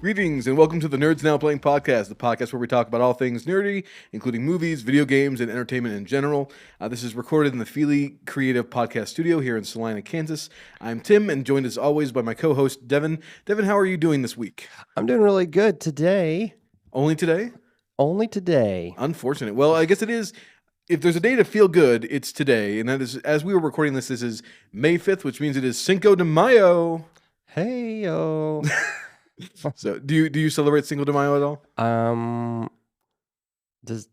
Greetings and welcome to the Nerds Now Playing podcast, the podcast where we talk about all things nerdy, including movies, video games, and entertainment in general. This is recorded in the Feely Creative Podcast Studio here in Salina, Kansas. I'm Tim, and joined as always by my co-host, Devin. Devin, how are you doing this week? I'm doing really good today. Only today? Only today. Unfortunate. Well, I guess it is. If there's a day to feel good, it's today. And that is, as we were recording this is May 5th, which means it is Cinco de Mayo. Hey, yo. So, do you celebrate Cinco de Mayo at all? No. Does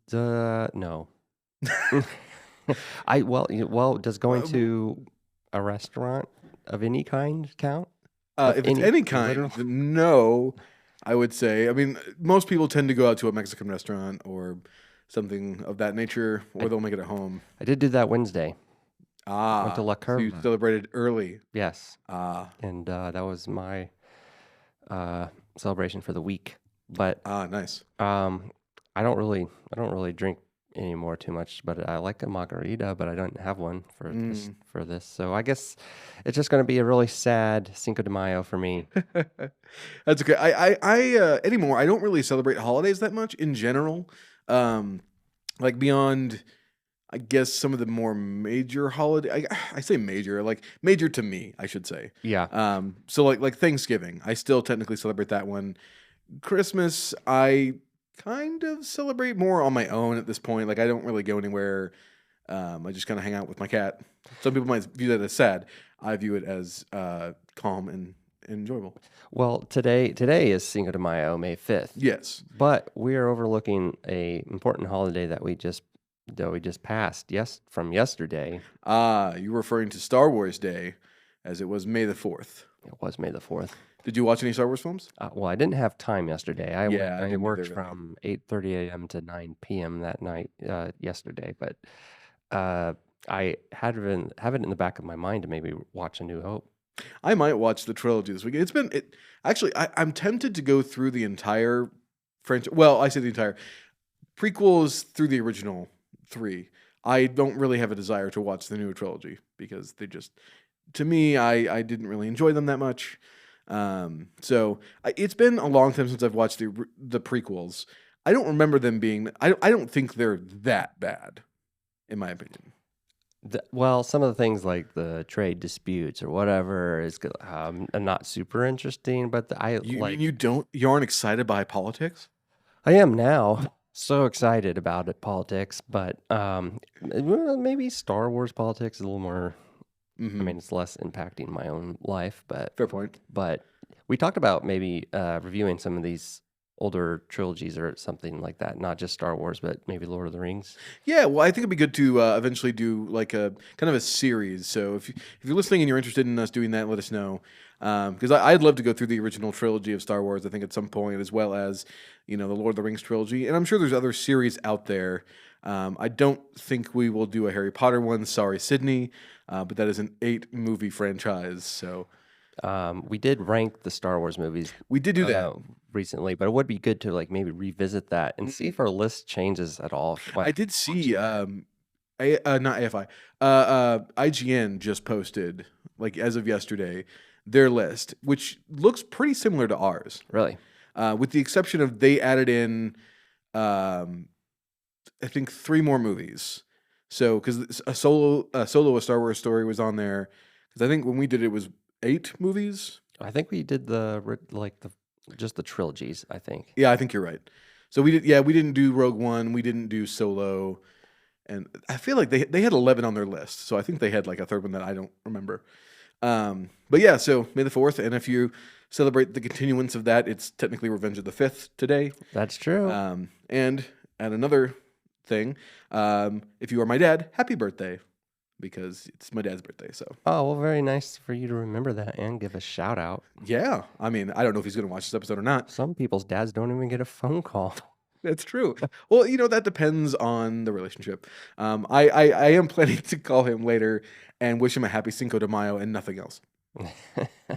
going to a restaurant of any kind count? If it's any kind, no, I would say. I mean, most people tend to go out to a Mexican restaurant or something of that nature, or they'll make it at home. I did do that Wednesday. Went to La Curva. So you celebrated early. Yes. And that was my celebration for the week. But nice. I don't really drink anymore too much, but I like a margarita, but I don't have one for this. So I guess it's just going to be a really sad Cinco de Mayo for me. That's okay. I anymore, I don't really celebrate holidays that much in general. Like beyond, I guess, some of the more major holiday. I say major, like major to me, I should say. Yeah. So like Thanksgiving, I still technically celebrate that one. Christmas, I kind of celebrate more on my own at this point. Like I don't really go anywhere. I just kind of hang out with my cat. Some people might view that as sad. I view it as calm and enjoyable. Well, today is Cinco de Mayo, May 5th. Yes. But we are overlooking a important holiday that we just passed from yesterday. You're referring to Star Wars Day, as it was May the 4th. It was May the 4th. Did you watch any Star Wars films? Well, I didn't have time yesterday. I didn't worked either. from 8:30 a.m. to 9 p.m. that night yesterday, but I have it in the back of my mind to maybe watch A New Hope. I might watch the trilogy this week. Actually, I'm tempted to go through the entire franchise. Well, I say the entire prequels through the original 3. I don't really have a desire to watch the new trilogy because they just, to me, I didn't really enjoy them that much. So it's been a long time since I've watched the prequels. I don't remember them being. I don't think they're that bad, in my opinion. Some of the things like the trade disputes or whatever is not super interesting. But you aren't excited by politics? I am now. So excited about it, politics, but maybe Star Wars politics is a little more. Mm-hmm. I mean, it's less impacting my own life, but fair point. But we talked about maybe reviewing some of these older trilogies or something like that, not just Star Wars, but maybe Lord of the Rings. Yeah, well, I think it'd be good to eventually do like a kind of a series. So if you're listening and you're interested in us doing that, let us know. Because I'd love to go through the original trilogy of Star Wars, I think, at some point, as well as, the Lord of the Rings trilogy. And I'm sure there's other series out there. I don't think we will do a Harry Potter one. Sorry, Sydney. But that is an 8-movie franchise. So we did rank the Star Wars movies. We did do that recently, but it would be good to maybe revisit that and see if our list changes at all. I did see not AFI. IGN just posted, as of yesterday, their list, which looks pretty similar to ours. Really? With the exception of they added in, I think, 3 more movies. So, because a solo A Star Wars Story was on there, because I think when we did it was 8 movies. I think we did just the trilogies. I think. Yeah, I think you're right. So we did. Yeah, we didn't do Rogue One. We didn't do Solo, and I feel like they had 11 on their list. So I think they had a third one that I don't remember. But yeah, so May the 4th, and if you celebrate the continuance of that, it's technically Revenge of the 5th today. That's true. And at another thing, if you are my dad, happy birthday, because it's my dad's birthday. So well, very nice for you to remember that and give a shout out. Yeah, I mean, I don't know if he's going to watch this episode or not. Some people's dads don't even get a phone call. That's true. Well, that depends on the relationship. I am planning to call him later and wish him a happy Cinco de Mayo and nothing else.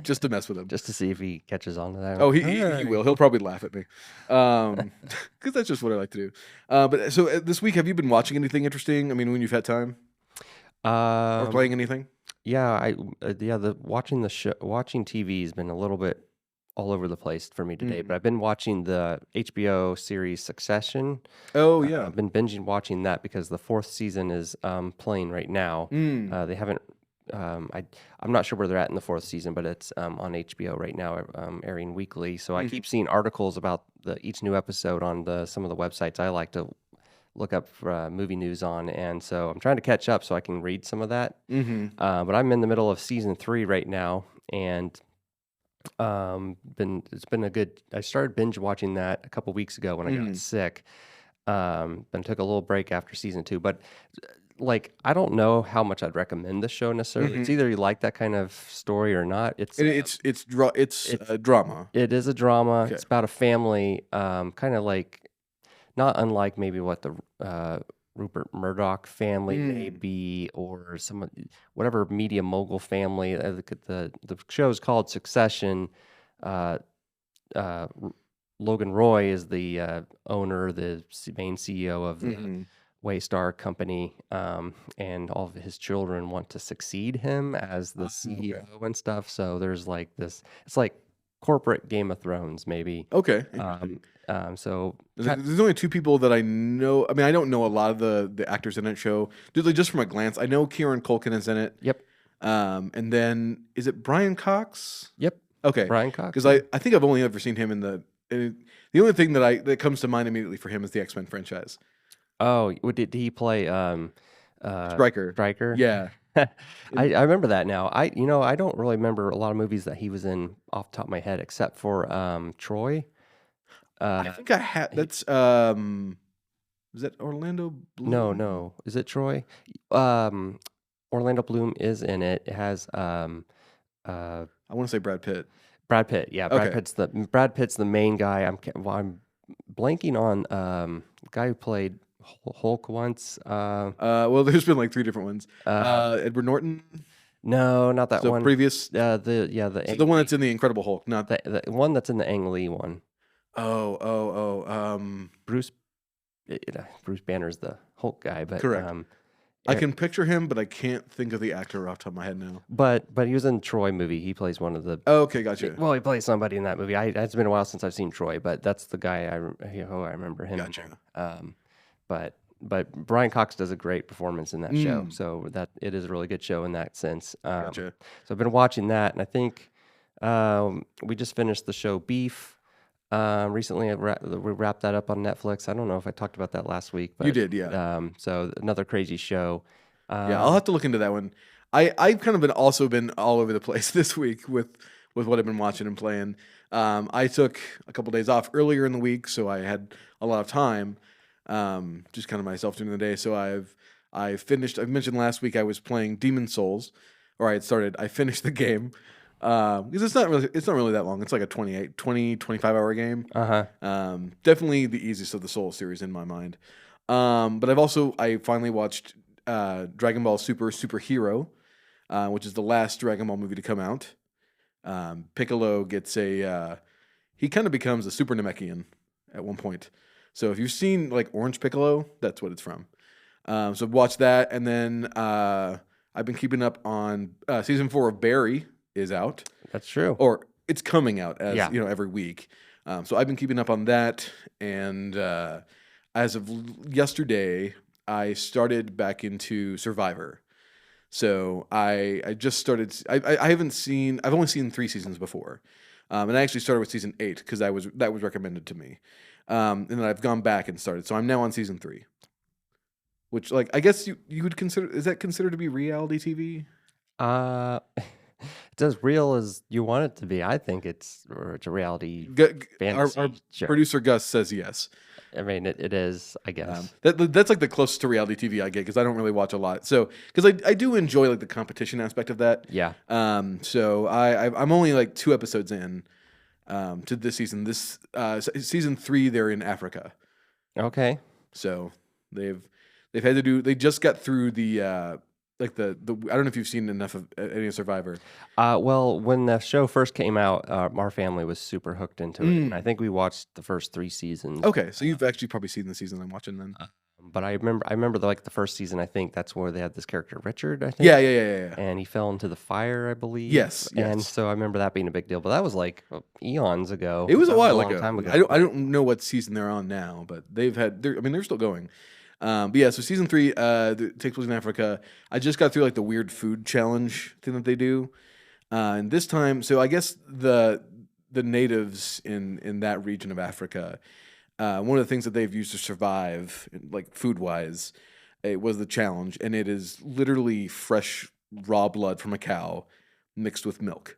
Just to mess with him. Just to see if he catches on to that. Oh, he will. He'll probably laugh at me. Because that's just what I like to do. But so this week, have you been watching anything interesting? I mean, when you've had time? Or playing anything? Yeah, watching TV has been a little bit all over the place for me today, but I've been watching the HBO series Succession. Oh yeah. I've been binging watching that because the fourth season is playing right now. They haven't. I'm not sure where they're at in the fourth season, but it's on HBO right now, airing weekly. So I keep seeing articles about each new episode on some of the websites I like to look up for, movie news on, and so I'm trying to catch up so I can read some of that. But I'm in the middle of season 3 right now, and it's been a good. I started binge watching that a couple weeks ago when I got sick. Then took a little break after season 2, but like I don't know how much I'd recommend the show necessarily. It's either you like that kind of story or not. It's drama. It is a drama. Okay. It's about a family, kind of like not unlike maybe what the Rupert Murdoch family may be, or whatever media mogul family. The show is called Succession. Logan Roy is the owner, the main CEO of the Waystar company, and all of his children want to succeed him as the CEO and stuff. So there's like this. It's like corporate Game of Thrones, maybe. Okay. So There's only 2 people that I know. I mean, I don't know a lot of the actors in that show. Just from a glance, I know Kieran Culkin is in it. Yep. And then is it Brian Cox? Yep. Okay. Brian Cox. Because I think I've only ever seen him in the only thing that comes to mind immediately for him is the X-Men franchise. Oh, did he play Stryker. Stryker? Yeah. I remember that now. I don't really remember a lot of movies that he was in off the top of my head, except for Troy. I think I had. That's was that Orlando Bloom? No. Is it Troy? Orlando Bloom is in it. It has I want to say Brad Pitt. Brad Pitt. Yeah, Brad Okay. Pitt's the main guy. I'm blanking on the guy who played Hulk once. Well, there's been like 3 different ones. Edward Norton. No, not that So one. previous. The the one that's in the Incredible Hulk, not the one that's in the Ang Lee one. Bruce Banner's the Hulk guy, but correct. I can picture him, but I can't think of the actor off the top of my head now. But he was in Troy movie. He plays one of the. Oh, okay, gotcha. Well, he plays somebody in that movie. It's been a while since I've seen Troy, but that's the guy I remember him. Gotcha. But Brian Cox does a great performance in that show, so that it is a really good show in that sense. Gotcha. So I've been watching that, and I think we just finished the show Beef. Recently, we wrapped that up on Netflix. I don't know if I talked about that last week, but You did, yeah. So another crazy show. Yeah, I'll have to look into that one. I've kind of also been all over the place this week with what I've been watching and playing. I took a couple days off earlier in the week, so I had a lot of time, just kind of myself during the day. So I mentioned last week I was playing Demon Souls, or I finished the game. Because it's not really that long. It's like a 25 hour game. Definitely the easiest of the Soul series in my mind. But I finally watched Dragon Ball Super Hero, which is the last Dragon Ball movie to come out. Piccolo gets he kind of becomes a Super Namekian at one point. So if you've seen like Orange Piccolo, that's what it's from. So watch that, and then I've been keeping up on season 4 of Barry is out. That's true. Or it's coming out every week. So I've been keeping up on that, and as of yesterday, I started back into Survivor. So I just started. I've only seen 3 seasons before, and I actually started with season 8 because that was recommended to me, and then I've gone back and started. So I'm now on season 3, which I guess you would consider, is that considered to be reality TV? It's as real as you want it to be. I think it's a reality fantasy Our show. producer Gus says yes. I mean, it is, I guess. That's like the closest to reality TV I get, because I don't really watch a lot. So because I do enjoy like the competition aspect of that. Yeah. So I'm only like 2 episodes in to this season. This season 3, they're in Africa. Okay. So they've had to do. They just got through the I don't know if you've seen enough of any Survivor. Well, when the show first came out, our family was super hooked into it, and I think we watched the first 3 seasons. Okay, so you've actually probably seen the season I'm watching then. But I remember like the first season. I think that's where they had this character Richard. I Yeah, think, yeah, yeah, yeah, yeah. and he fell into the fire, I believe. Yes, And yes. so I remember that being a big deal. But that was like eons ago. It was a That was a while long ago. time ago. I don't know what season they're on now, but I mean, they're still going. But yeah, so season 3 takes place in Africa. I just got through like the weird food challenge thing that they do, and this time, so I guess the natives in that region of Africa, one of the things that they've used to survive, like food wise, it was the challenge, and it is literally fresh raw blood from a cow mixed with milk.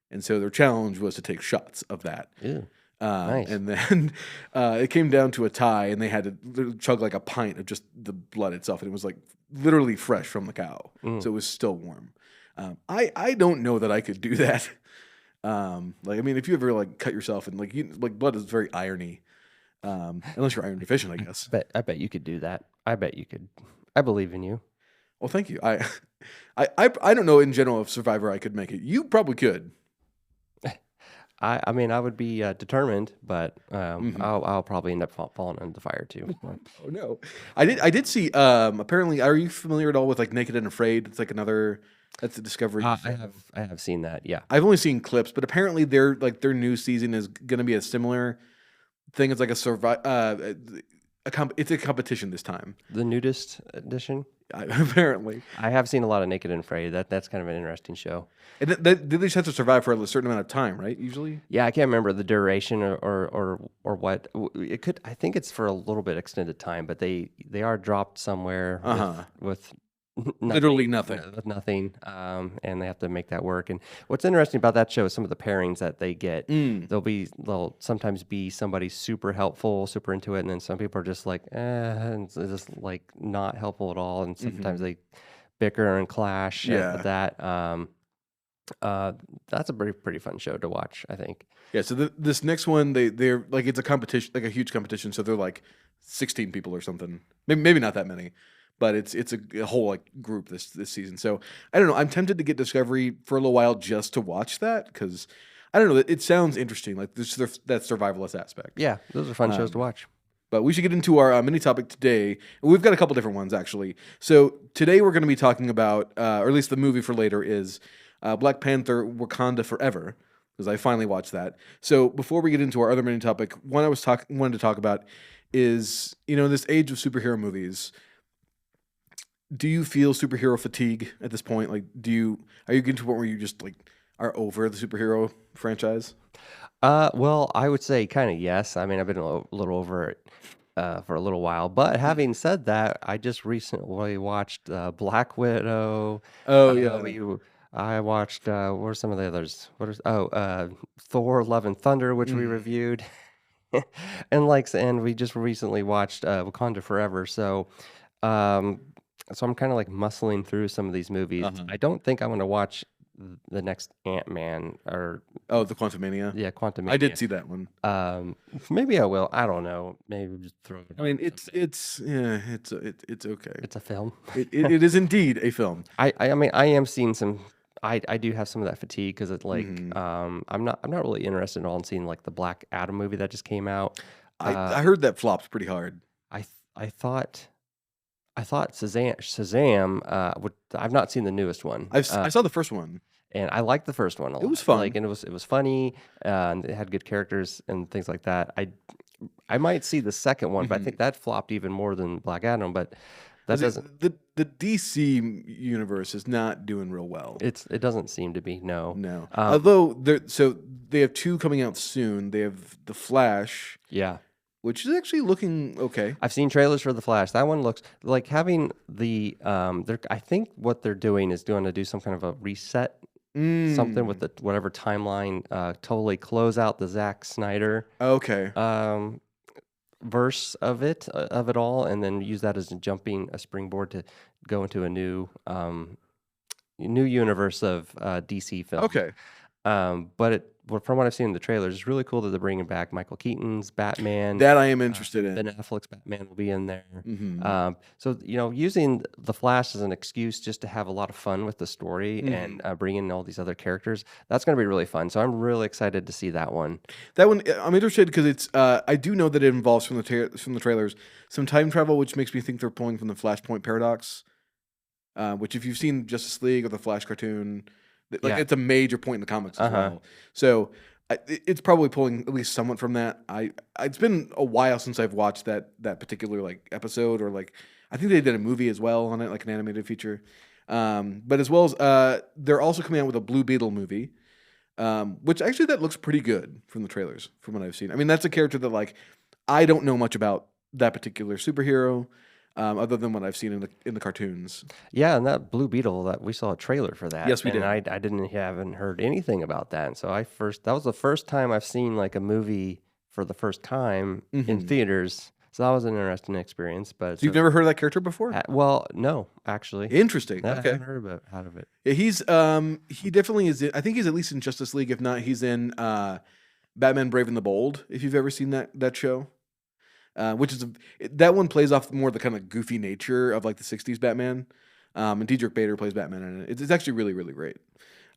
And so their challenge was to take shots of that. Ew, nice. And then it came down to a tie, and they had to chug like a pint of just the blood itself, and it was like literally fresh from the cow, Mm. so it was still warm. I don't know that I could do that. Like I mean, if you ever like cut yourself and like blood is very irony, unless you're iron deficient, I guess. I bet you could do that. I bet you could. I believe in you. Well, thank you. I don't know in general if Survivor I could make it. You probably could. I mean, I would be determined, but Mhm. I'll probably end up falling into the fire too. But Oh no, I did see. Apparently, are you familiar at all with like Naked and Afraid? It's like another. That's a Discovery. I have seen that. Yeah. I've only seen clips, but apparently their new season is going to be a similar thing. It's like it's a competition this time. The nudist edition. Apparently, I have seen a lot of Naked and Afraid. That's kind of an interesting show. and they just have to survive for a certain amount of time, right? Usually. Yeah, I can't remember the duration or what. It could. I think it's for a little bit extended time, but they are dropped somewhere with Literally nothing. with nothing, and they have to make that work. And what's interesting about that show is some of the pairings that they get. Mm. They'll sometimes be somebody super helpful, super into it, and then some people are just like, and it's just like not helpful at all. And sometimes they bicker and clash Yeah. at that. That's a pretty fun show to watch, I think. Yeah. So this next one, they're like it's a competition, like a huge competition. So they're like 16 people or something. Maybe not that many. But it's a whole like group this season. So I don't know. I'm tempted to get Discovery for a little while just to watch that because I don't know. It sounds interesting, like this that survivalist aspect. Yeah, those are fun shows to watch. But we should get into our mini topic today. We've got a couple different ones actually. So today we're going to be talking about, or at least the movie for later is Black Panther: Wakanda Forever, because I finally watched that. So before we get into our other mini topic, one I wanted to talk about is in this age of superhero movies. Do you feel superhero fatigue at this point? Like, are you getting to a point where you just like are over the superhero franchise? Well, I would say kind of yes. I mean, I've been a little over it for a little while. But having said that, I just recently watched Black Widow. Oh Uh, yeah. we, I watched what are some of the others? Thor: Love and Thunder, which we Mm. reviewed, and we just recently watched Wakanda Forever. Um, so I'm kind of like muscling through some of these movies. Uh-huh. I don't think I'm going to watch the next Ant-Man or Oh, the Quantumania. yeah, I did Quantumania. see that one. Maybe I will. I don't know. Maybe just throw it I on mean, someday. it's okay. It's a film. It is indeed a film. I mean I am seeing some. I do have some of that fatigue because it's like Mhm. I'm not really interested at all in seeing like the Black Adam movie that just came out. I heard that flopped pretty hard. I th- I thought I thought Shazam I've not seen the newest one. I saw the first one. And I liked the first one a It was lot. fun. Like, and it was funny, and it had good characters and things like that. I might see the second one, but I Mhm. think that flopped even more than Black Adam. But that 'Cause doesn't the DC universe is not doing real well. it doesn't seem to be, no. No. Um, Although they have two coming out soon. They have The Flash, yeah, which is actually looking okay. I've seen trailers for the Flash. That one looks like having the I think what they're doing is going to do some kind of a reset, something with Mm. the whatever timeline, totally close out the Zack Snyder Okay. verse of it all, and then use that as a springboard to go into a new universe of DC films. Okay. from what I've seen in the trailers, it's really cool that they're bringing back Michael Keaton's Batman. That I am interested in. Ben Affleck's Batman will be in there. Mm-hmm. So, using the Flash as an excuse just to have a lot of fun with the story and bring in all these other characters, that's going to be really fun. So I'm really excited to see that one. That one, I'm interested because it's. I do know that it involves from the trailers some time travel, which makes me think they're pulling from the Flashpoint paradox. Which, if you've seen Justice League or the Flash cartoon, it's a major point in the comics as well. So it's probably pulling at least somewhat from that. It's been a while since I've watched that particular episode, or I think they did a movie as well on it, like an animated feature. But as well as they're also coming out with a Blue Beetle movie, which actually that looks pretty good from the trailers, from what I've seen. I mean, that's a character that I don't know much about that particular superhero. Other than what I've seen in the cartoons. Yeah, and that Blue Beetle, that we saw a trailer for that. Yes, we did. And I haven't heard anything about that. And so that was the first time I've seen a movie for the first time in theaters. So that was an interesting experience. But so you've never heard of that character before? Well, no, actually. Interesting. I Okay. haven't heard out of it. Yeah, he definitely is. I think he's at least in Justice League. If not, he's in Batman: Brave and the Bold. If you've ever seen that show. Which is that one plays off more the kind of goofy nature of the '60s Batman, and Diedrich Bader plays Batman in it. It's actually really, really great.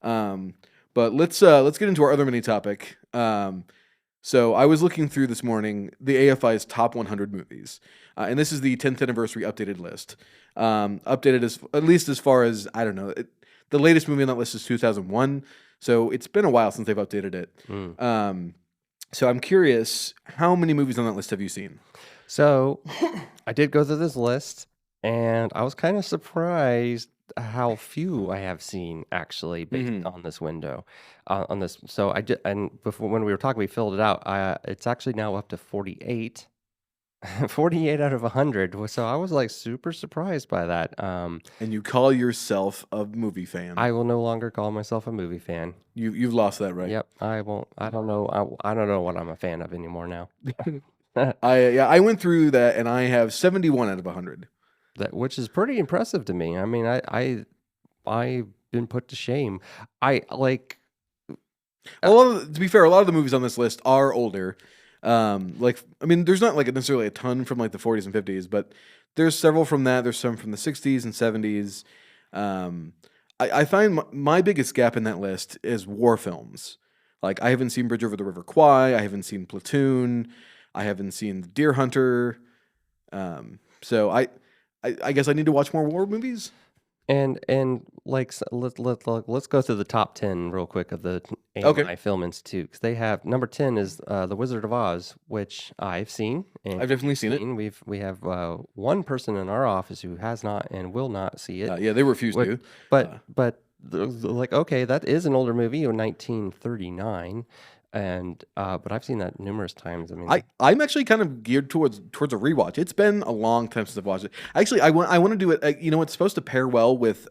But let's get into our other mini topic. So I was looking through this morning the AFI's top 100 movies, and this is the 10th anniversary updated list. Updated at least as far as I don't know. The latest movie on that list is 2001, so it's been a while since they've updated it. So I'm curious, how many movies on that list have you seen? So I did go through this list, and I was kind of surprised how few I have seen actually based on this window. On this, so I did, and before when we were talking, we filled it out. It's actually now up to 48. 48 out of 100. So I was super surprised by that. And you call yourself a movie fan? I will no longer call myself a movie fan. You've lost that, right? Yep. I won't. I don't know. I don't know what I'm a fan of anymore now. I went through that and I have 71 out of 100. Which is pretty impressive to me. I mean, I've been put to shame. To be fair, a lot of the movies on this list are older. I mean, there's not necessarily a ton from the 40s and 50s, but there's several from that. There's some from the 60s and 70s. I find my biggest gap in that list is war films. I haven't seen Bridge Over the River Kwai. I haven't seen Platoon. I haven't seen Deer Hunter. So I guess I need to watch more war movies. And let's go through the top 10 real quick of the AMI Film Institute, because they have number 10 is The Wizard of Oz, which I've seen. And I've definitely seen it. We have one person in our office who has not and will not see it. Yeah, they refuse to. But okay, that is an older movie of 1939. And but I've seen that numerous times. I mean, I'm actually kind of geared towards a rewatch. It's been a long time since I've watched it. Actually, I want to do it. It's supposed to pair well with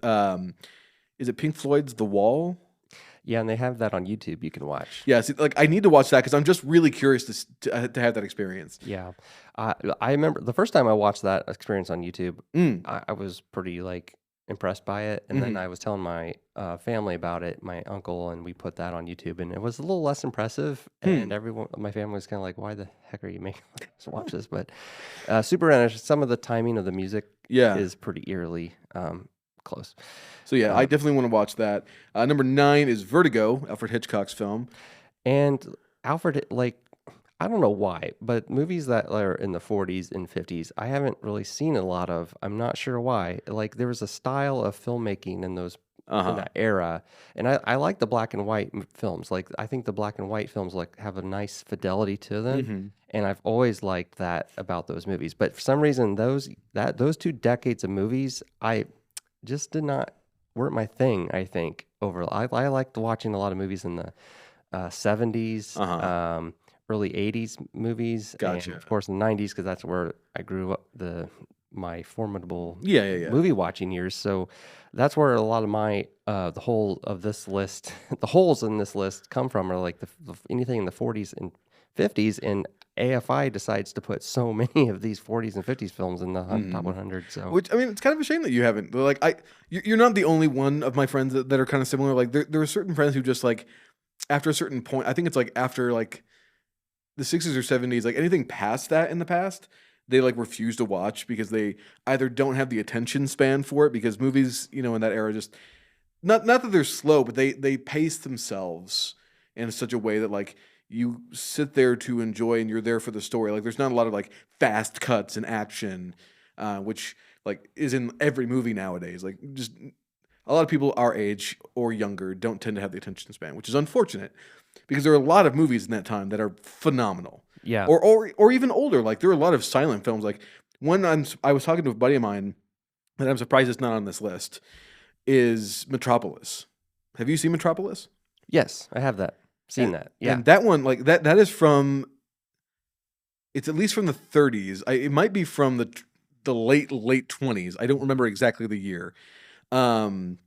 is it Pink Floyd's The Wall? Yeah, and they have that on YouTube. You can watch. Yeah, see, I need to watch that because I'm just really curious to have that experience. Yeah, I remember the first time I watched that experience on YouTube. I was pretty impressed by it, and then I was telling my family about it, my uncle, and we put that on YouTube, and it was a little less impressive. And my family was kind of like, "Why the heck are you making us watch this?" But super interesting. Some of the timing of the music is pretty eerily close. So yeah, I definitely want to watch that. Number 9 is Vertigo, Alfred Hitchcock's film, and Alfred I don't know why, but movies that are in the 40s and 50s, I haven't really seen a lot of. I'm not sure why. There was a style of filmmaking in those in that era, and I like the black and white films. I think the black and white films have a nice fidelity to them, and I've always liked that about those movies. But for some reason, those 2 decades of movies, I just weren't my thing. I think overall, I liked watching a lot of movies in the 70s. Early 80s movies, Gotcha. And of course in the 90s, because that's where I grew up, my formidable movie watching years. So that's where a lot of my the whole of this list, the holes in this list come from, are anything in the 40s and 50s, and AFI decides to put so many of these 40s and 50s films in the top 100. So, which, I mean, it's kind of a shame that you haven't. You're not the only one of my friends that are kind of similar. There are certain friends who just after a certain point, I think it's like after like the 60s or 70s, like anything past that in the past, they like refuse to watch because they either don't have the attention span for it because movies, in that era just not that they're slow, but they pace themselves in such a way that like you sit there to enjoy and you're there for the story. Like there's not a lot of like fast cuts and action, which like is in every movie nowadays. Like just a lot of people our age or younger don't tend to have the attention span, which is unfortunate because there are a lot of movies in that time that are phenomenal. Yeah. Or even older. Like there are a lot of silent films. Like I was talking to a buddy of mine, and I'm surprised it's not on this list, is Metropolis. Have you seen Metropolis? Yes, I have that. Seen that. Yeah. And that one, like that is from. It's at least from the 30s. It might be from the late 20s. I don't remember exactly the year. I'm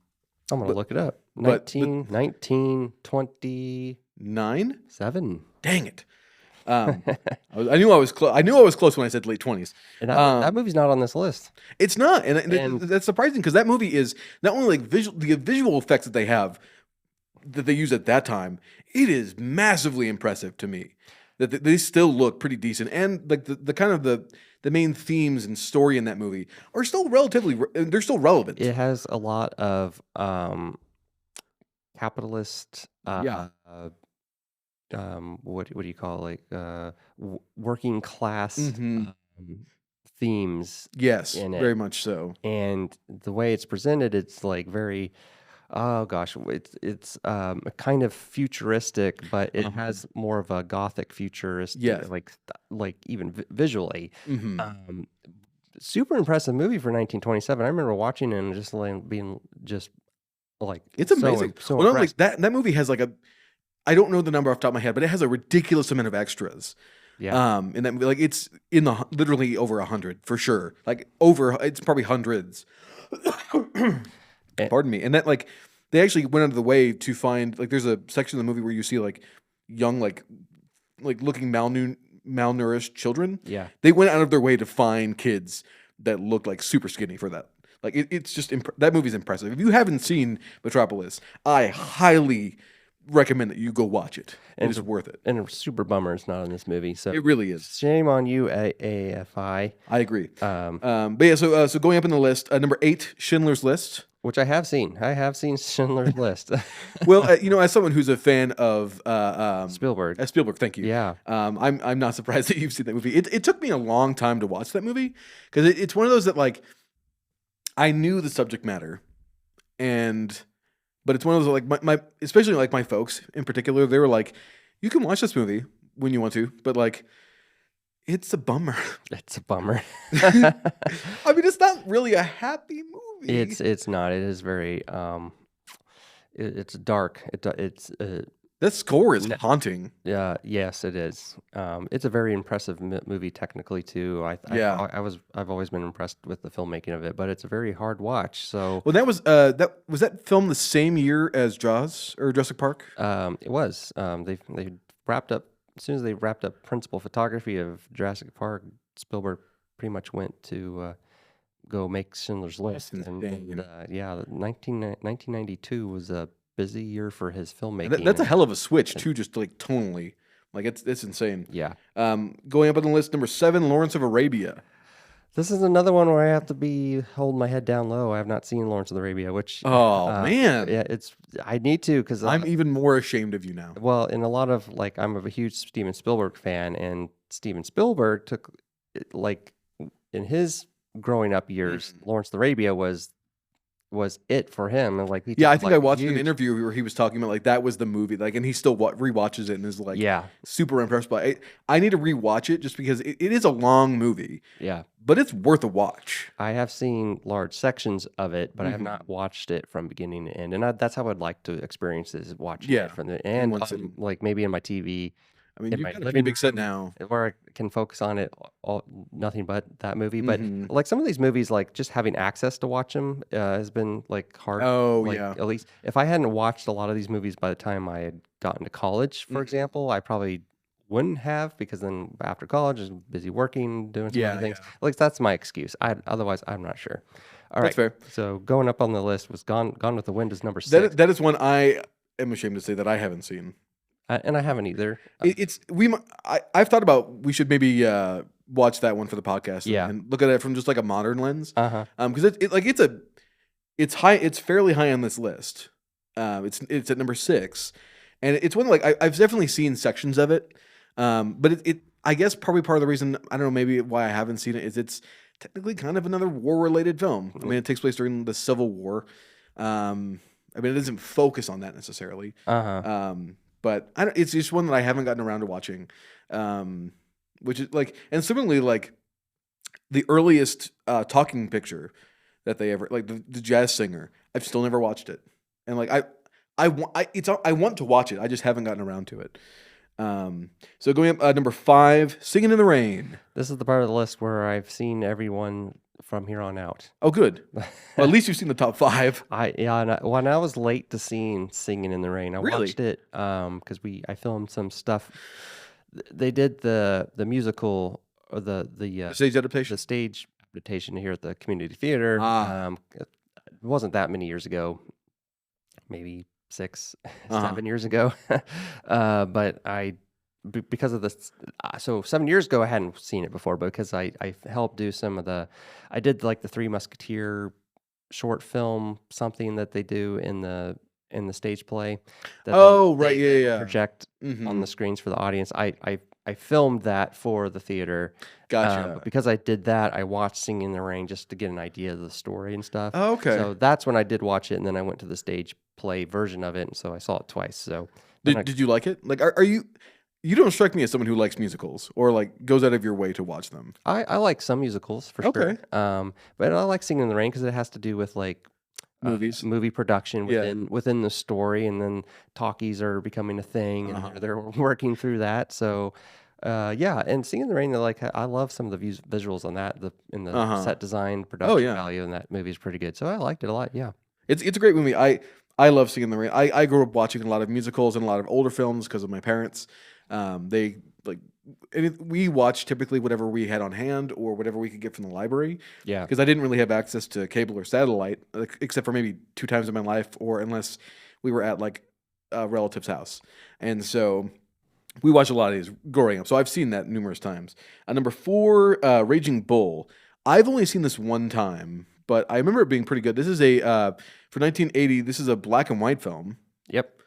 gonna look it up. 1927. 9? Dang it! I knew I was close. I knew I was close when I said late 20s. And that movie's not on this list. It's not, and that's surprising because that movie is not only like the visual effects that they have that they use at that time. It is massively impressive to me that they still look pretty decent, and like the kind of the main themes and story in that movie are still they're still relevant. It has a lot of capitalist what do you call it? Like working class themes Yes, in it. very much so. And the way it's presented, it's like very, oh gosh, it's kind of futuristic, but it has more of a gothic futuristic, Yes. like even visually. Mhm. Super impressive movie for 1927. I remember watching it and just like being just like It's amazing. So Well, no, impressed. like that movie has like I don't know the number off the top of my head, but it has a ridiculous amount of extras. Yeah. In that movie, like it's in the literally over 100 for sure. Like it's probably hundreds. Pardon me. And that like they actually went out of the way to find like there's a section of the movie where you see like young like looking malnourished children. Yeah. They went out of their way to find kids that look like super skinny for that. Like it's just that movie's impressive. If you haven't seen Metropolis, I highly recommend that you go watch it. It is worth it. And a super bummer it's not in this movie. So It really is. shame on you, AFI. I agree. But yeah, so going up in the list, number 8, Schindler's List. Which I have seen. I have seen Schindler's List. Well, as someone who's a fan of Spielberg. Spielberg, thank you. Yeah. I'm not surprised that you've seen that movie. It took me a long time to watch that movie because it's one of those that like I knew the subject matter, but it's one of those like my especially like my folks in particular, they were like, you can watch this movie when you want to, but like it's a bummer. It's a bummer. I mean, it's not really a happy movie. It's not. It is very it's dark. It's that score is haunting. Yeah, yes, it is. It's a very impressive movie technically too. I've always been impressed with the filmmaking of it, but it's a very hard watch. So well, was that filmed the same year as Jaws or Jurassic Park? It was. They wrapped up as soon as they wrapped up principal photography of Jurassic Park. Spielberg pretty much went to go make Schindler's List, and 1992 was a busy year for his filmmaking. That's a hell of a switch too, just like tonally. Like it's insane. Yeah. Going up on the list, number 7, Lawrence of Arabia. This is another one where I have to be holding my head down low. I have not seen Lawrence of Arabia, which man, yeah, I need to because I'm even more ashamed of you now. Well, in a lot of like, I'm a huge Steven Spielberg fan, and Steven Spielberg took like in his growing up years, Lawrence of Arabia was it for him, and like I think I watched an interview where he was talking about like that was the movie, like, and he still rewatches it and is like super impressed by it. I need to rewatch it just because it is a long movie, but it's worth a watch. I have seen large sections of it, but I have not watched it from beginning to end, and that's how I'd like to experience this, watching it from the end, like maybe in my TV. I mean, you've got a pretty big set now where I can focus on it, nothing but that movie. But like some of these movies, like just having access to watch them has been like hard. At least if I hadn't watched a lot of these movies by the time I had gotten to college, for example, I probably wouldn't have, because then after college I was busy working, doing some other things. Like that's my excuse. Otherwise, I'm not sure. All right, that's fair. So going up on the list was Gone with the Wind is number 6. That is one am ashamed to say that I haven't seen. And I haven't either. I've thought about we should maybe watch that one for the podcast Yeah. and look at it from just like a modern lens. Uh-huh. Because it's fairly high on this list. It's at number 6, and it's one like I've definitely seen sections of it. But I guess probably part of the reason, I don't know, maybe why I haven't seen it is it's technically kind of another war-related film. I mean, it takes place during the Civil War. I mean, it doesn't focus on that necessarily. Uh-huh. But it's just one that I haven't gotten around to watching. Which is like, and similarly, like the earliest talking picture that they ever, like the jazz singer, I've still never watched it. And like I want to watch it. I just haven't gotten around to it. So going up number 5, Singing in the Rain. This is the part of the list where I've seen everyone from here on out. Oh, good. Well, at least you've seen the top 5. When I was late to seeing Singing in the Rain, I Really? watched it because I filmed some stuff. They did the musical or the Stage adaptation. the stage adaptation here at the community theater. It wasn't that many years ago, maybe 6, 7 years ago. But because of this, so 7 years ago I hadn't seen it before, but because I helped do I did like the Three Musketeer short film, something that they do in the stage play. That Right, yeah. Project on the screens for the audience. I filmed that for the theater. Gotcha. But because I did that, I watched Singing in the Rain just to get an idea of the story and stuff. Oh, okay. So that's when I did watch it, and then I went to the stage play version of it, and so I saw it twice. So did you like it? Like, are you? You don't strike me as someone who likes musicals or like goes out of your way to watch them. I like some musicals for sure. Okay. But I like Singing in the Rain because it has to do with like Movies. movie production within the story, and then talkies are becoming a thing, and they're working through that. So, and Singing in the Rain, I love some of the visuals on that. The set design, production value in that movie is pretty good. So I liked it a lot. Yeah, it's a great movie. I love Singing in the Rain. I grew up watching a lot of musicals and a lot of older films because of my parents. They like. We watched typically whatever we had on hand or whatever we could get from the library. Yeah. Because I didn't really have access to cable or satellite, except for maybe 2 times in my life, or unless we were at like a relative's house. And so we watched a lot of these growing up. So I've seen that numerous times. Number 4, Raging Bull. I've only seen this one time, but I remember it being pretty good. This is for 1980. This is a black and white film. Yep.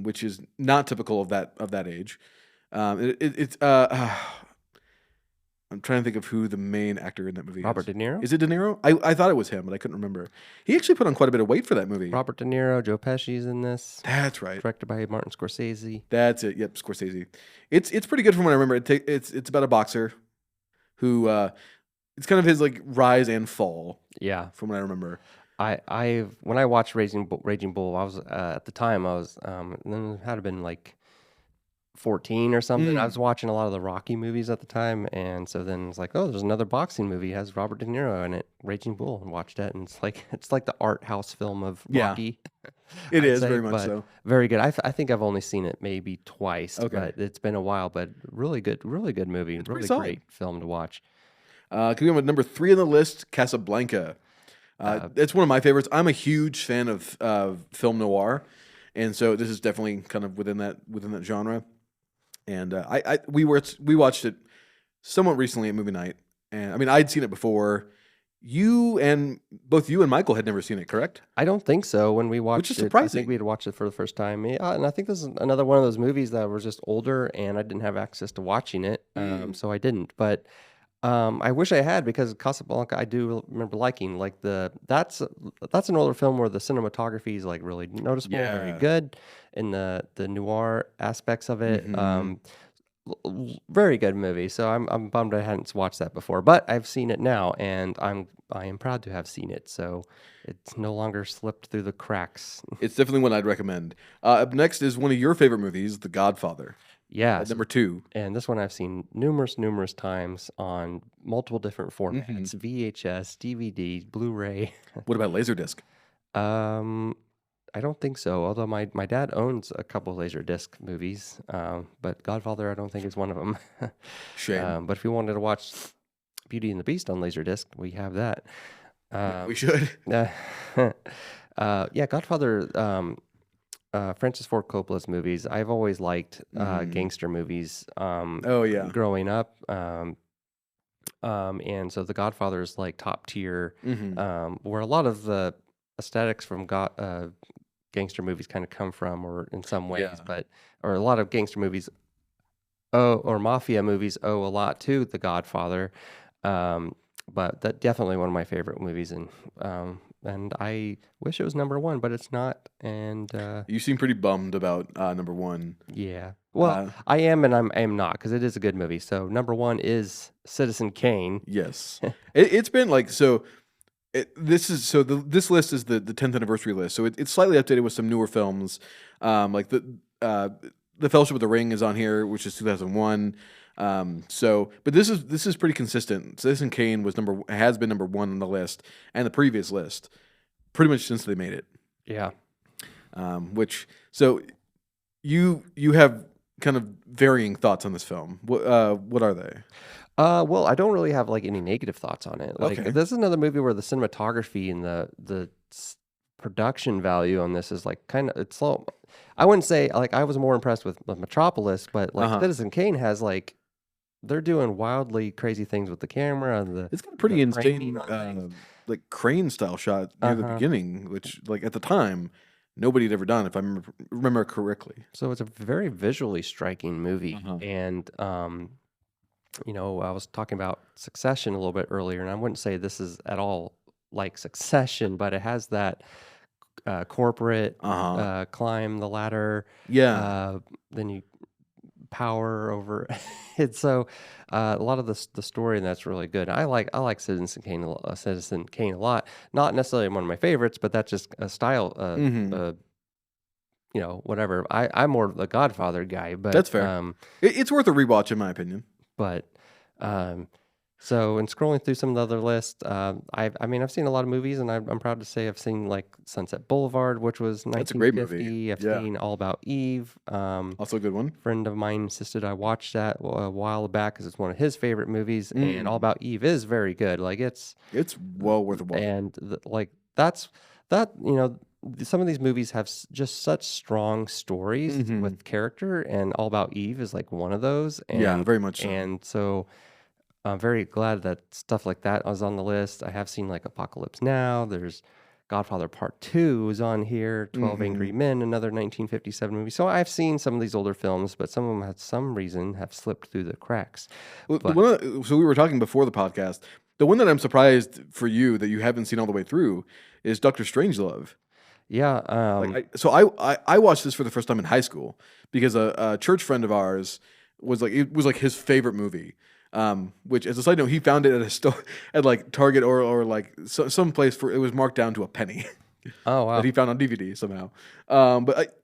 Which is not typical of that age. I'm trying to think of who the main actor in that movie Robert is. De Niro? Is it De Niro? I thought it was him, but I couldn't remember. He actually put on quite a bit of weight for that movie. Robert De Niro, Joe Pesci's in this. That's right. Directed by Martin Scorsese. That's it. Yep, Scorsese. It's pretty good from what I remember. It's about a boxer who it's kind of his like rise and fall. Yeah, from what I remember. When I watched Raging Bull, I was at the time then it had to been like 14 or something. I was watching a lot of the Rocky movies at the time, and so then it's like, oh, there's another boxing movie. It has Robert De Niro in it, Raging Bull, and watched it, and it's like the art house film of Rocky. It is very much so. Very good. I think I've only seen it maybe twice, but it's been a while. But really good movie. It's really solid. Great film to watch. Can we go with number 3 on the list? Casablanca. It's one of my favorites. I'm a huge fan of film noir, and so this is definitely kind of within that genre. And we watched it somewhat recently at movie night, and I mean I'd seen it before. Both you and Michael had never seen it, correct? I don't think so. When we watched Which is it, surprising. I think we had watched it for the first time. Yeah, and I think this is another one of those movies that was just older, and I didn't have access to watching it, so I didn't. But I wish I had, because Casablanca I do remember liking. Like that's an older film where the cinematography is like really noticeable, very good, in the noir aspects of it. Very good movie. So I'm bummed I hadn't watched that before, but I've seen it now, and I am proud to have seen it. So it's no longer slipped through the cracks. It's definitely one I'd recommend. Up next is one of your favorite movies, The Godfather. Yeah, At number 2. And this one I've seen numerous times on multiple different formats: VHS, DVD, Blu-ray. What about Laserdisc? I don't think so. Although my dad owns a couple Laserdisc movies, but Godfather I don't think is one of them. Shame. But if you wanted to watch Beauty and the Beast on Laserdisc, we have that. We should. Yeah, Godfather. Francis Ford Coppola's movies. I've always liked Mm. gangster movies Oh yeah. growing up. And so The Godfather is like top tier, Hmm. where a lot of the aesthetics from gangster movies kind of come from, or in some ways, Yeah. or a lot of gangster movies or mafia movies owe a lot to The Godfather. Um, but that definitely one of my favorite movies, and I wish it was number one, but it's not. And You seem pretty bummed about number one. yeah, well, Uh, I am, and I am not, because it is a good movie. So number one is Citizen Kane. yes, it's been like so. This is so this list is the 10th anniversary list, so it's slightly updated with some newer films, like the Fellowship of the Ring is on here, which is 2001. But this is pretty consistent. Citizen Kane has been number one on the list and the previous list, pretty much since they made it. Yeah. Which so you have kind of varying thoughts on this film. What are they? Well, I don't really have like any negative thoughts on it. Like Okay. this is another movie where the cinematography and the production value on this is like kind of it's slow. I wouldn't say like I was more impressed with Metropolis, but Uh like huh. Citizen Kane has like they're doing wildly crazy things with the camera and It's got a the pretty framing insane, on things. like crane style shot near the Uh-huh. beginning, which like at the time nobody had ever done, if I remember correctly. So it's a very visually striking Uh movie. huh. And I was talking about Succession a little bit earlier, and I wouldn't say this is at all like Succession, but it has that corporate Uh huh. climb the ladder, Yeah. uh, then you power over it. So a lot of the story and that's really good. I like Citizen Kane a lot. Not necessarily one of my favorites, but that's just a style. Hmm. Whatever. I'm more the Godfather guy, That's fair. It's worth a rewatch in my opinion. but um, so in scrolling through some of the other lists, I've seen a lot of movies, and I'm proud to say I've seen like Sunset Boulevard, which was That's a great movie. 1950. I've Yeah. seen All About Eve. Also a good one. Friend of mine insisted I watch that a while back because it's one of his favorite movies, and All Mm. About Eve is very good. Like It's well worth a watch. and like that's that some of these movies have just such strong stories Hmm. with character, and All About Eve is like one of those, Yeah, and very much so. and so I'm very glad that stuff like that was on the list. I have seen like Apocalypse Now. There's Godfather Part 2 is on here. 12 Angry Hmm. Men, another 1957 movie. So I've seen some of these older films, but some of them, had some reason, have slipped through the cracks. Well, But so we were talking before the podcast. The one that I'm surprised for you that you haven't seen all the way through is Doctor Strangelove. yeah, I watched this for the first time in high school because a church friend of ours was like his favorite movie. Which, as a side note, he found it at a store at like Target or like some place for it was marked down to a penny oh that wow, he found on DVD somehow.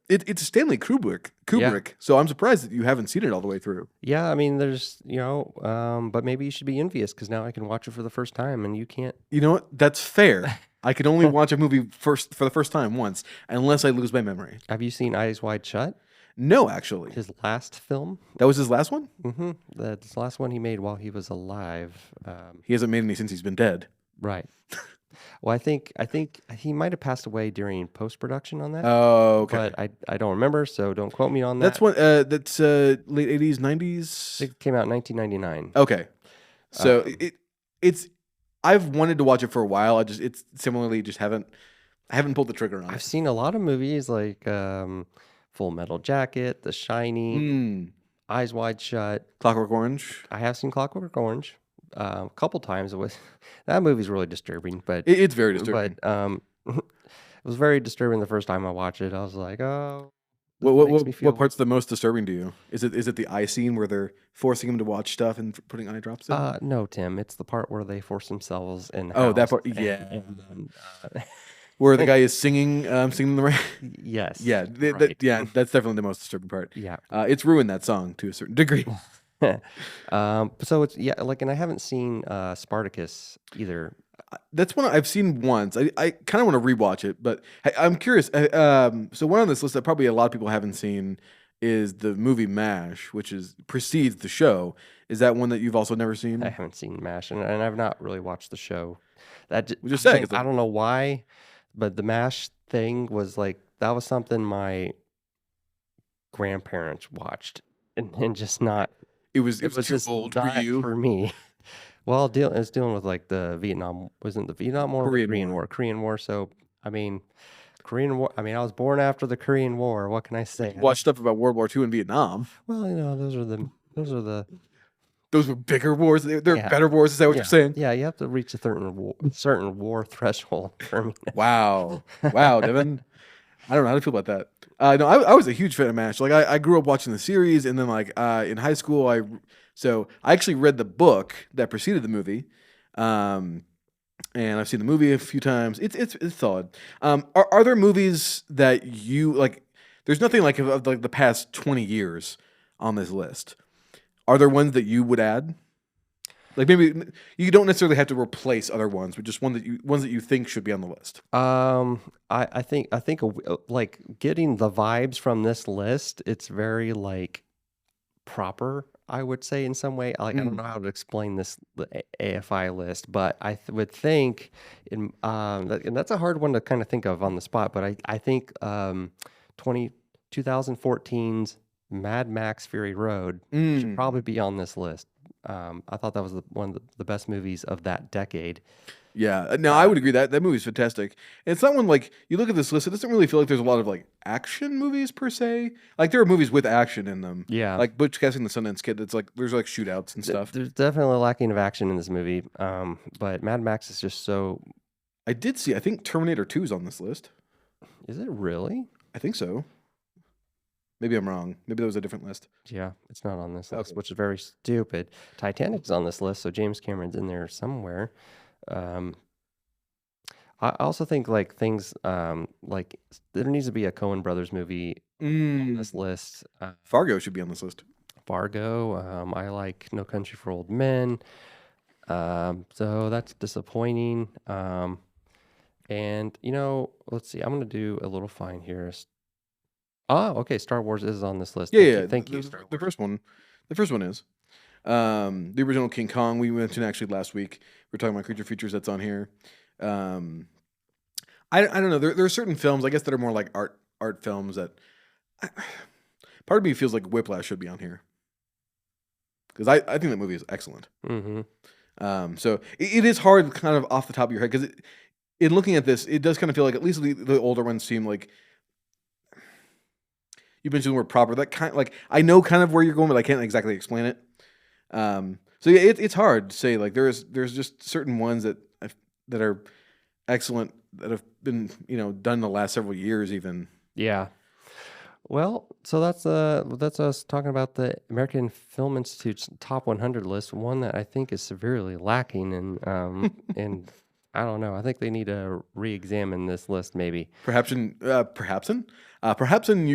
It's Stanley Kubrick. yeah, So I'm surprised that you haven't seen it all the way through. yeah. I mean, there's but maybe you should be envious because now I can watch it for the first time, and you can't. You know what? That's fair. I can only watch a movie for the first time once, unless I lose my memory. Have you seen Eyes Wide Shut? No, actually, His last film. that was his last one. That's the last one he made while he was alive. He hasn't made any since he's been dead. Right. Well, I think he might have passed away during post production on that, Oh, okay. but I don't remember, so don't quote me on That's that. one. That's late '80s, '90s. It came out in 1999. Okay, so Um, it's. I've wanted to watch it for a while. It's similarly just I haven't pulled the trigger on I've it. seen a lot of movies like Full Metal Jacket, The Shining, Mm. Eyes Wide Shut. Clockwork Orange. I have seen Clockwork Orange a couple times. It was that movie's really disturbing, It's very disturbing. but it was very disturbing the first time I watched it. I was like, oh, this What makes me what feel. part's the most disturbing to you? Is it the eye scene where they're forcing him to watch stuff and putting eye drops in? No, Tim. It's the part where they force themselves in the Oh, that house. part. And, Yeah, and, where the guy is singing in the rain. yes. Yeah, Right. yeah, that's definitely the most disturbing part. Yeah. It's ruined that song to a certain degree. So it's like, and I haven't seen Spartacus either. That's one I've seen once. I kind of want to rewatch it, but I'm curious. So one on this list that probably a lot of people haven't seen is the movie MASH, which precedes the show. Is that one that you've also never I seen? haven't seen MASH, and I've not really watched the show. That Just saying, I don't know why, but the MASH thing was like that was something my grandparents watched, and just not. It It was was too just old for not you. for me. Well, it's dealing with like the Vietnam, wasn't the Vietnam War or the Korean Korean War. War? Korean War. So I mean, Korean War. I mean, I was born after the Korean War. What can I But say? you watch stuff about World War II and Vietnam. Well, those are the Those were bigger wars. They're yeah, better wars. Is that what you're yeah, saying? yeah. You have to reach a certain war threshold for me. Wow. Wow, Devin. I don't know how to feel about that. No, I was a huge fan of MASH. Like I grew up watching the series, and then like in high school, I actually read the book that preceded the movie, um, and I've seen the movie a few times. It's solid. Are there movies that you like? There's nothing like of like the past 20 years on this list. Are there ones that you would add? Like maybe you don't necessarily have to replace other ones, but just ones that you think should be on the list. I think like getting the vibes from this list, it's very like proper, I would say in some way. Like I don't Mm. know how to explain the AFI list, but would think and that's a hard one to kind of think of on the spot, but I think 20 2014's Mad Max Fury Road should Mm. probably be on this list. I thought that was one of the best movies of that decade. Yeah, no, I would agree that movie's fantastic. And it's not one like you look at this list; it doesn't really feel like there's a lot of like action movies per se. Like there are movies with action in them, Yeah, like Butch Cassidy and the Sundance Kid. It's like there's like shootouts and stuff. there's definitely lacking of action in this movie. But Mad Max is just so. I did see. I think Terminator 2 is on this list. Is it really? I think so. Maybe I'm wrong. Maybe that was a different list. Yeah, it's not on this list, Okay. which is very stupid. Titanic's on this list, so James Cameron's in there somewhere. Um, I also think like things like there needs to be a Coen Brothers movie on this list. Fargo should be on this list. Fargo. I like No Country for Old Men. So that's disappointing. And let's see. I'm gonna do a little find here. Oh, okay. Star Wars is on this list. Yeah, yeah. Thank you. Star The Wars. first one, the first one is the original King Kong. We mentioned actually last week. We're talking about Creature Features that's on here. Um, I don't know. There are certain films I guess that are more like art films that part of me feels like Whiplash should be on here because I think that movie is excellent. Mm-hmm. So it is hard kind of off the top of your head because in looking at this, it does kind of feel like at least the older ones seem like you mentioned the word proper. That kind like I know kind of where you're going, but I can't exactly explain it. So yeah, it's hard to say. Like there's just certain ones that are excellent that have been done the last several years even. Yeah. Well, so that's us talking about the American Film Institute's top 100 list. One that I think is severely lacking, and I don't know. I think they need to re-examine this list, maybe. Perhaps you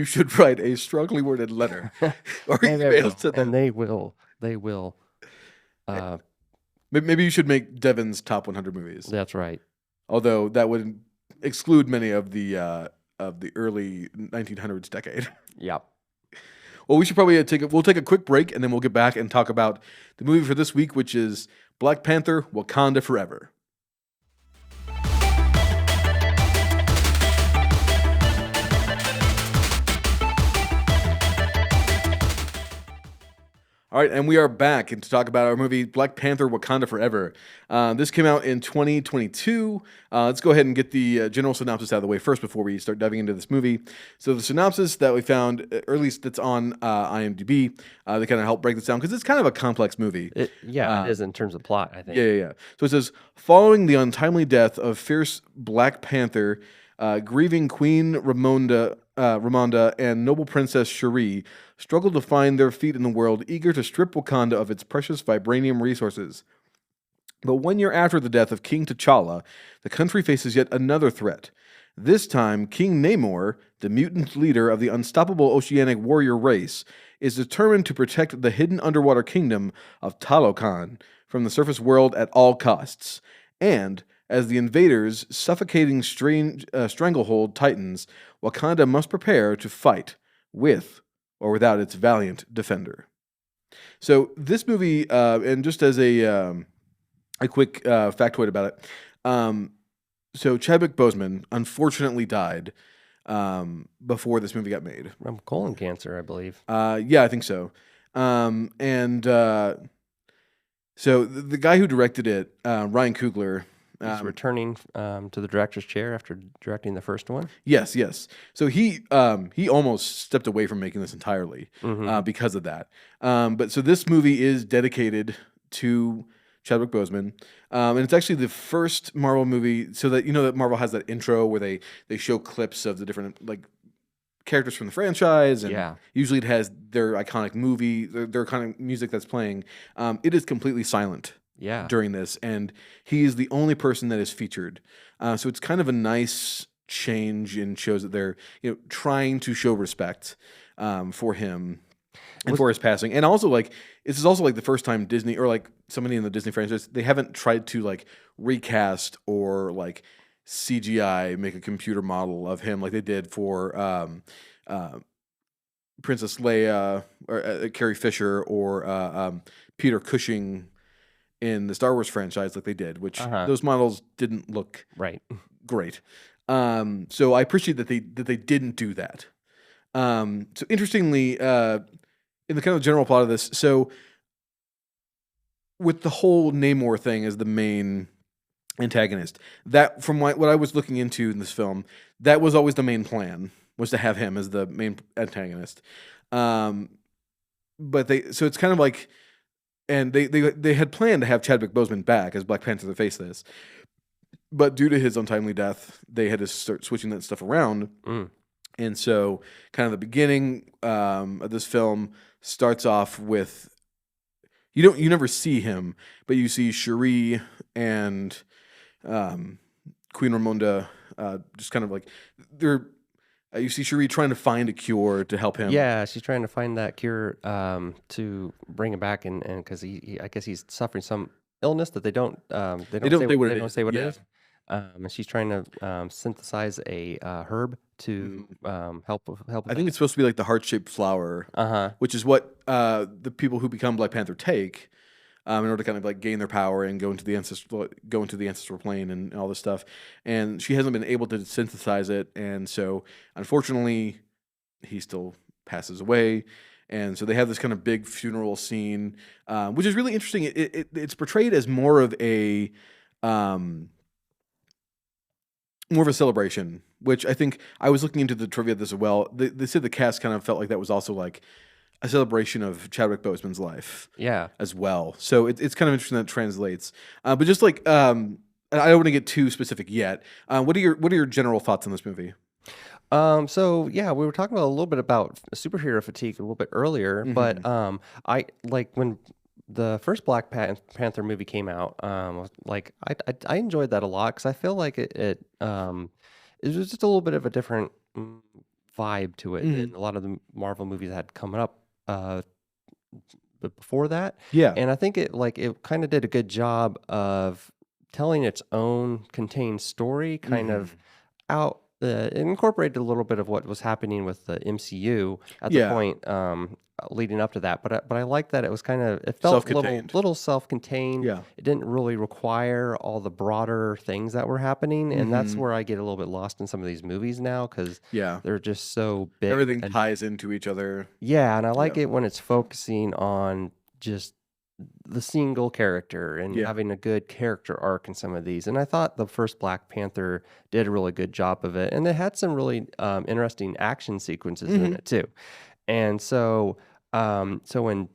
should write a strongly worded letter or email to them. And they will. They will. Maybe you should make Devin's top 100 movies. That's right. Although that would exclude many of the early 1900s decade. Yep. Well, we should probably we'll take a quick break and then we'll get back and talk about the movie for this week, which is Black Panther: Wakanda Forever. All right, and we are back to talk about our movie Black Panther: Wakanda Forever. This came out in 2022. Let's go ahead and get the general synopsis out of the way first before we start diving into this movie. So the synopsis that we found, or at least that's on IMDb, they kind of help break this down because it's kind of a complex movie. It is in terms of plot, I think. Yeah. So it says, following the untimely death of fierce Black Panther, grieving Queen Ramonda and noble Princess Shuri struggle to find their feet in the world, eager to strip Wakanda of its precious vibranium resources. But 1 year after the death of King T'Challa, the country faces yet another threat. This time, King Namor, the mutant leader of the unstoppable oceanic warrior race, is determined to protect the hidden underwater kingdom of Talokan from the surface world at all costs. And as the invaders' suffocating stranglehold tightens, Wakanda must prepare to fight with or without its valiant defender. So this movie, and just as a quick factoid about it, So Chadwick Boseman unfortunately died before this movie got made. From colon cancer, I believe. Yeah, I think so. And so the guy who directed it, Ryan Coogler. He's returning to the director's chair after directing the first one. Yes, yes. So he almost stepped away from making this entirely because of that. But so this movie is dedicated to Chadwick Boseman, and it's actually the first Marvel movie. So that that Marvel has that intro where they show clips of the different like characters from the franchise, and Yeah. usually it has their iconic movie, their iconic music that's playing. It is completely silent Yeah. during this, and he is the only person that is featured. So it's kind of a nice change and shows that they're trying to show respect for him and for his passing. And also like this is also like the first time Disney or like somebody in the Disney franchise, they haven't tried to like recast or like CGI make a computer model of him like they did for uh, Princess Leia or Carrie Fisher or Peter Cushing in the Star Wars franchise like they did, which those models didn't look Right. great. So I appreciate that they didn't do that. So interestingly, in the kind of general plot of this, so with the whole Namor thing as the main antagonist, that from what I was looking into in this film, that was always the main plan, was to have him as the main antagonist. But so it's kind of like, and they had planned to have Chadwick Boseman back as Black Panther to face this, but due to his untimely death, they had to start switching that stuff around. And so, kind of the beginning of this film starts off with you never see him, but you see Shuri and Queen Ramonda just kind of like they're. You see Shuri trying to find a cure to help him. Yeah, she's trying to find that cure to bring him back, and because I guess he's suffering some illness that they don't say what it is. And she's trying to synthesize a herb to help with I think it's supposed to be like the heart-shaped flower, which is what the people who become Black Panther take in order to kind of like gain their power and go into the ancestral plane and all this stuff. And she hasn't been able to synthesize it, and so unfortunately, he still passes away. And so they have this kind of big funeral scene, which is really interesting. It's portrayed as more of a celebration, which I think I was looking into the trivia of this as well. They said the cast kind of felt like that was also like a celebration of Chadwick Boseman's life, as well. So it's kind of interesting that it translates. But just like I don't want to get too specific yet. What are your general thoughts on this movie? So yeah, we were talking about a little bit about superhero fatigue a little bit earlier, but I like when the first Black Panther movie came out. Like I enjoyed that a lot because I feel like it was just a little bit of a different vibe to it than a lot of the Marvel movies that had coming up before that. Yeah. And I think it kind of did a good job of telling its own contained story, kind of out. It incorporated a little bit of what was happening with the MCU at the point leading up to that, but I like that it was it felt a little self-contained. Yeah, it didn't really require all the broader things that were happening, and that's where I get a little bit lost in some of these movies now because they're just so big. Everything ties into each other. Yeah, and I like it when it's focusing on just the single character and having a good character arc in some of these. And I thought the first Black Panther did a really good job of it. And it had some really interesting action sequences in it too. And so when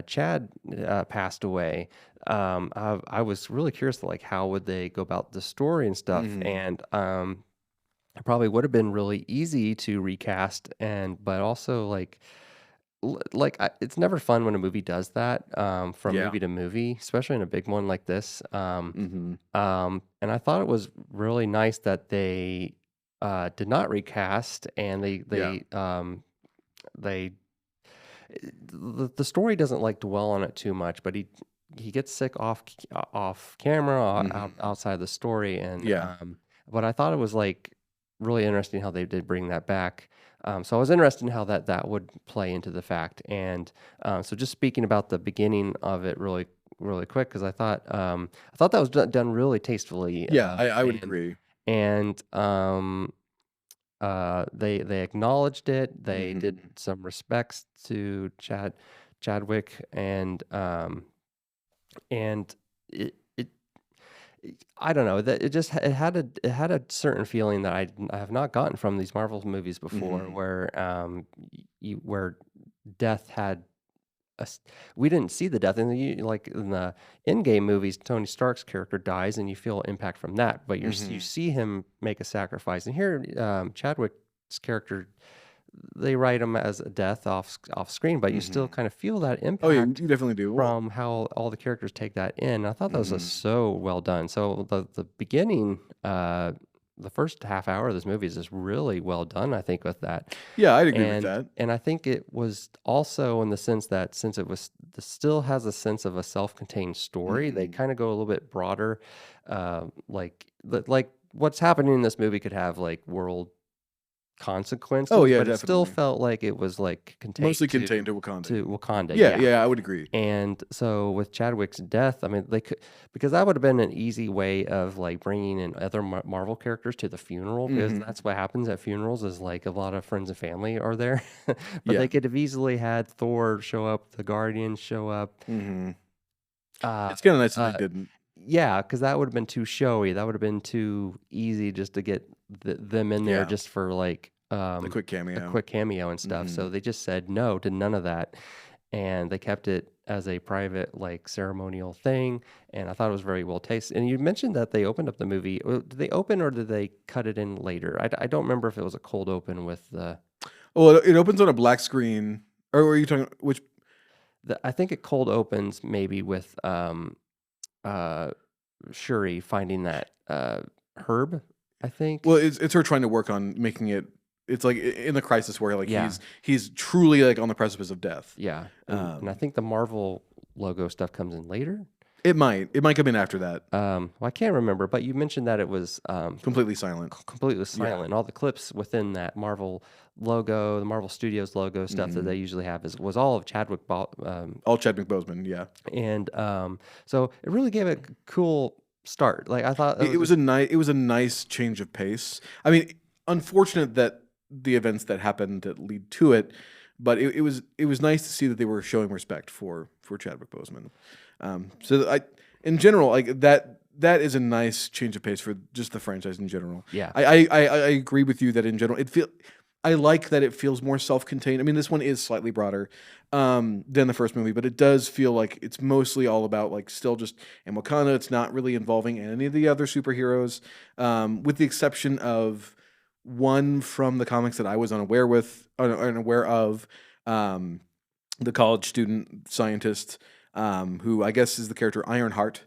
Chad passed away, I was really curious to like how would they go about the story and stuff. And it probably would have been really easy to recast but also it's never fun when a movie does that from movie to movie, especially in a big one like this. And I thought it was really nice that they did not recast, and the story doesn't like dwell on it too much, but he gets sick off camera outside the story, and but I thought it was like really interesting how they did bring that back. So I was interested in how that would play into the fact. And so just speaking about the beginning of it really really quick because I thought that was done really tastefully. Yeah, I would And agree. and they acknowledged it. They did Mhm. some respects to Chadwick, and it I don't know that it just it had a certain feeling that I have not gotten from these Marvel movies before, Mhm. where where death had we didn't see the death in like in the Endgame movies. Tony Stark's character dies, and you feel impact from that. But you Mhm. see him make a sacrifice, and here Chadwick's character, they write him as a death off screen, but you still Mhm. kind of feel that Oh yeah, impact you definitely do. Well, from how all the characters take that in. I thought that was just mhm. so well done. So the beginning, the first half hour of this movie is just really well done. I think with that, Yeah, I'd agree with that. and I think it was also in the sense that since this still has a sense of a self-contained story, they Mhm. kind of go a little bit broader. Like what's happening in this movie could have like world Oh consequences, yeah, but it still definitely. felt like it was like Mostly contained contained to Wakanda. to Wakanda. Yeah, Yeah. yeah, I would agree. And so with Chadwick's death, I mean, they could because that would have been an easy way of like bringing in other Marvel characters to the funeral because Mhm. that's what happens at funerals is like a lot of friends and family are there. But Yeah. they could have easily had Thor show up, the Guardians show up. Mhm. Uh, It's kind of nice that they uh, didn't. yeah, because that would have been too showy. That would have been too easy just to get them in there Yeah, just for like a quick a cameo. quick cameo and stuff. So Mhm. they just said no to none of that, and they kept it as a private like ceremonial thing. And I thought it was very well tasted. And you mentioned that they opened up the movie. Did they open or did they cut it in later? I don't remember if it was a cold open with Well, it opens on a black screen. Or are you talking which? I think it cold opens maybe with uh Shuri finding that herb, I Well, think. it's her trying to work on making it. It's like in the crisis where like Yeah, he's truly like on the precipice of death. yeah, and I Um, think the Marvel logo stuff comes in later. it might come in after that. Well, I can't remember, but you mentioned that it was Completely silent. completely Yeah. silent. All the clips within that Marvel logo, the Marvel Studios logo stuff that Hmm. they usually have is was all of Chadwick All Chadwick Boseman. Yeah. and so it really gave it a cool start. Like I thought it It, was it was just a nice. It was a nice change of pace. I mean, unfortunate that the events that happened that lead to it, but it was nice to see that they were showing respect for Chadwick Boseman. So in general, like that is a nice change of pace for just the franchise in general. yeah, I agree with you that in general I like that it feels more self-contained. I mean, this one is slightly broader than the first movie, but it does feel like it's mostly all about like still just in Wakanda. It's not really involving any of the other superheroes, with the exception of one from the comics that I was unaware of. Um, the college student scientist, who I guess is the character Ironheart.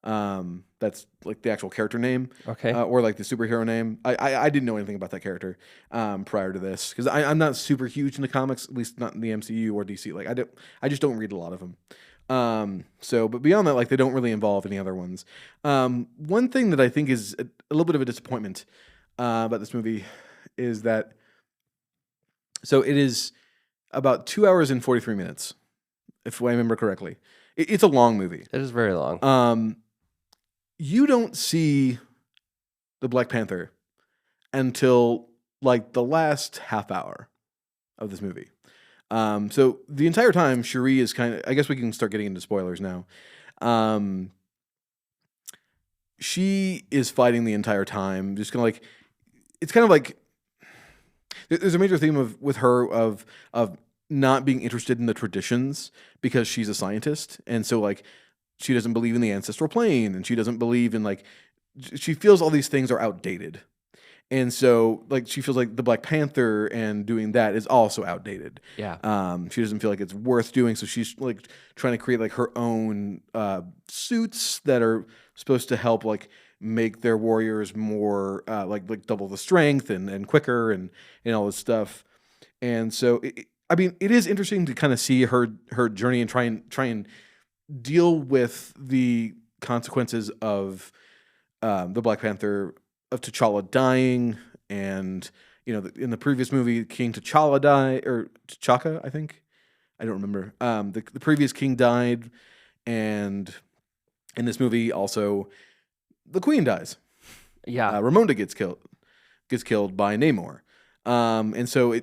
That's like the actual character name, okay, or like the superhero name. I didn't know anything about that character prior to this because I'm not super huge in the comics, at least not in the MCU or DC. Like I just don't read a lot of them. So, but beyond that, like they don't really involve any other ones. One thing that I think is a little bit of a disappointment about this movie is that it is about 2 hours and 43 minutes, if I remember correctly. It's a long movie. it is very long. Um, you don't see the Black Panther until like the last half hour of this movie. So the entire time, Cherie is kind of. I guess we can start getting into spoilers now. Um, she is fighting the entire time, just kind of like it's kind of like there's a major theme with her of not being interested in the traditions because she's a scientist, and so like she doesn't believe in the ancestral plane, and she doesn't believe in like she feels all these things are outdated. And so, like, she feels like the Black Panther and doing that is also outdated. Yeah, She doesn't feel like it's worth doing, so she's like trying to create like her own suits that are supposed to help like make their warriors more like double the strength and quicker and all this stuff. And so, I mean, it is interesting to kind of see her journey and try and deal with the consequences of the Black Panther of T'Challa dying, and in the previous movie, King T'Challa died or T'Chaka, I think. I don't remember. The previous king died, And in this movie, also the queen dies. Yeah. Ramonda gets killed by Namor. And so one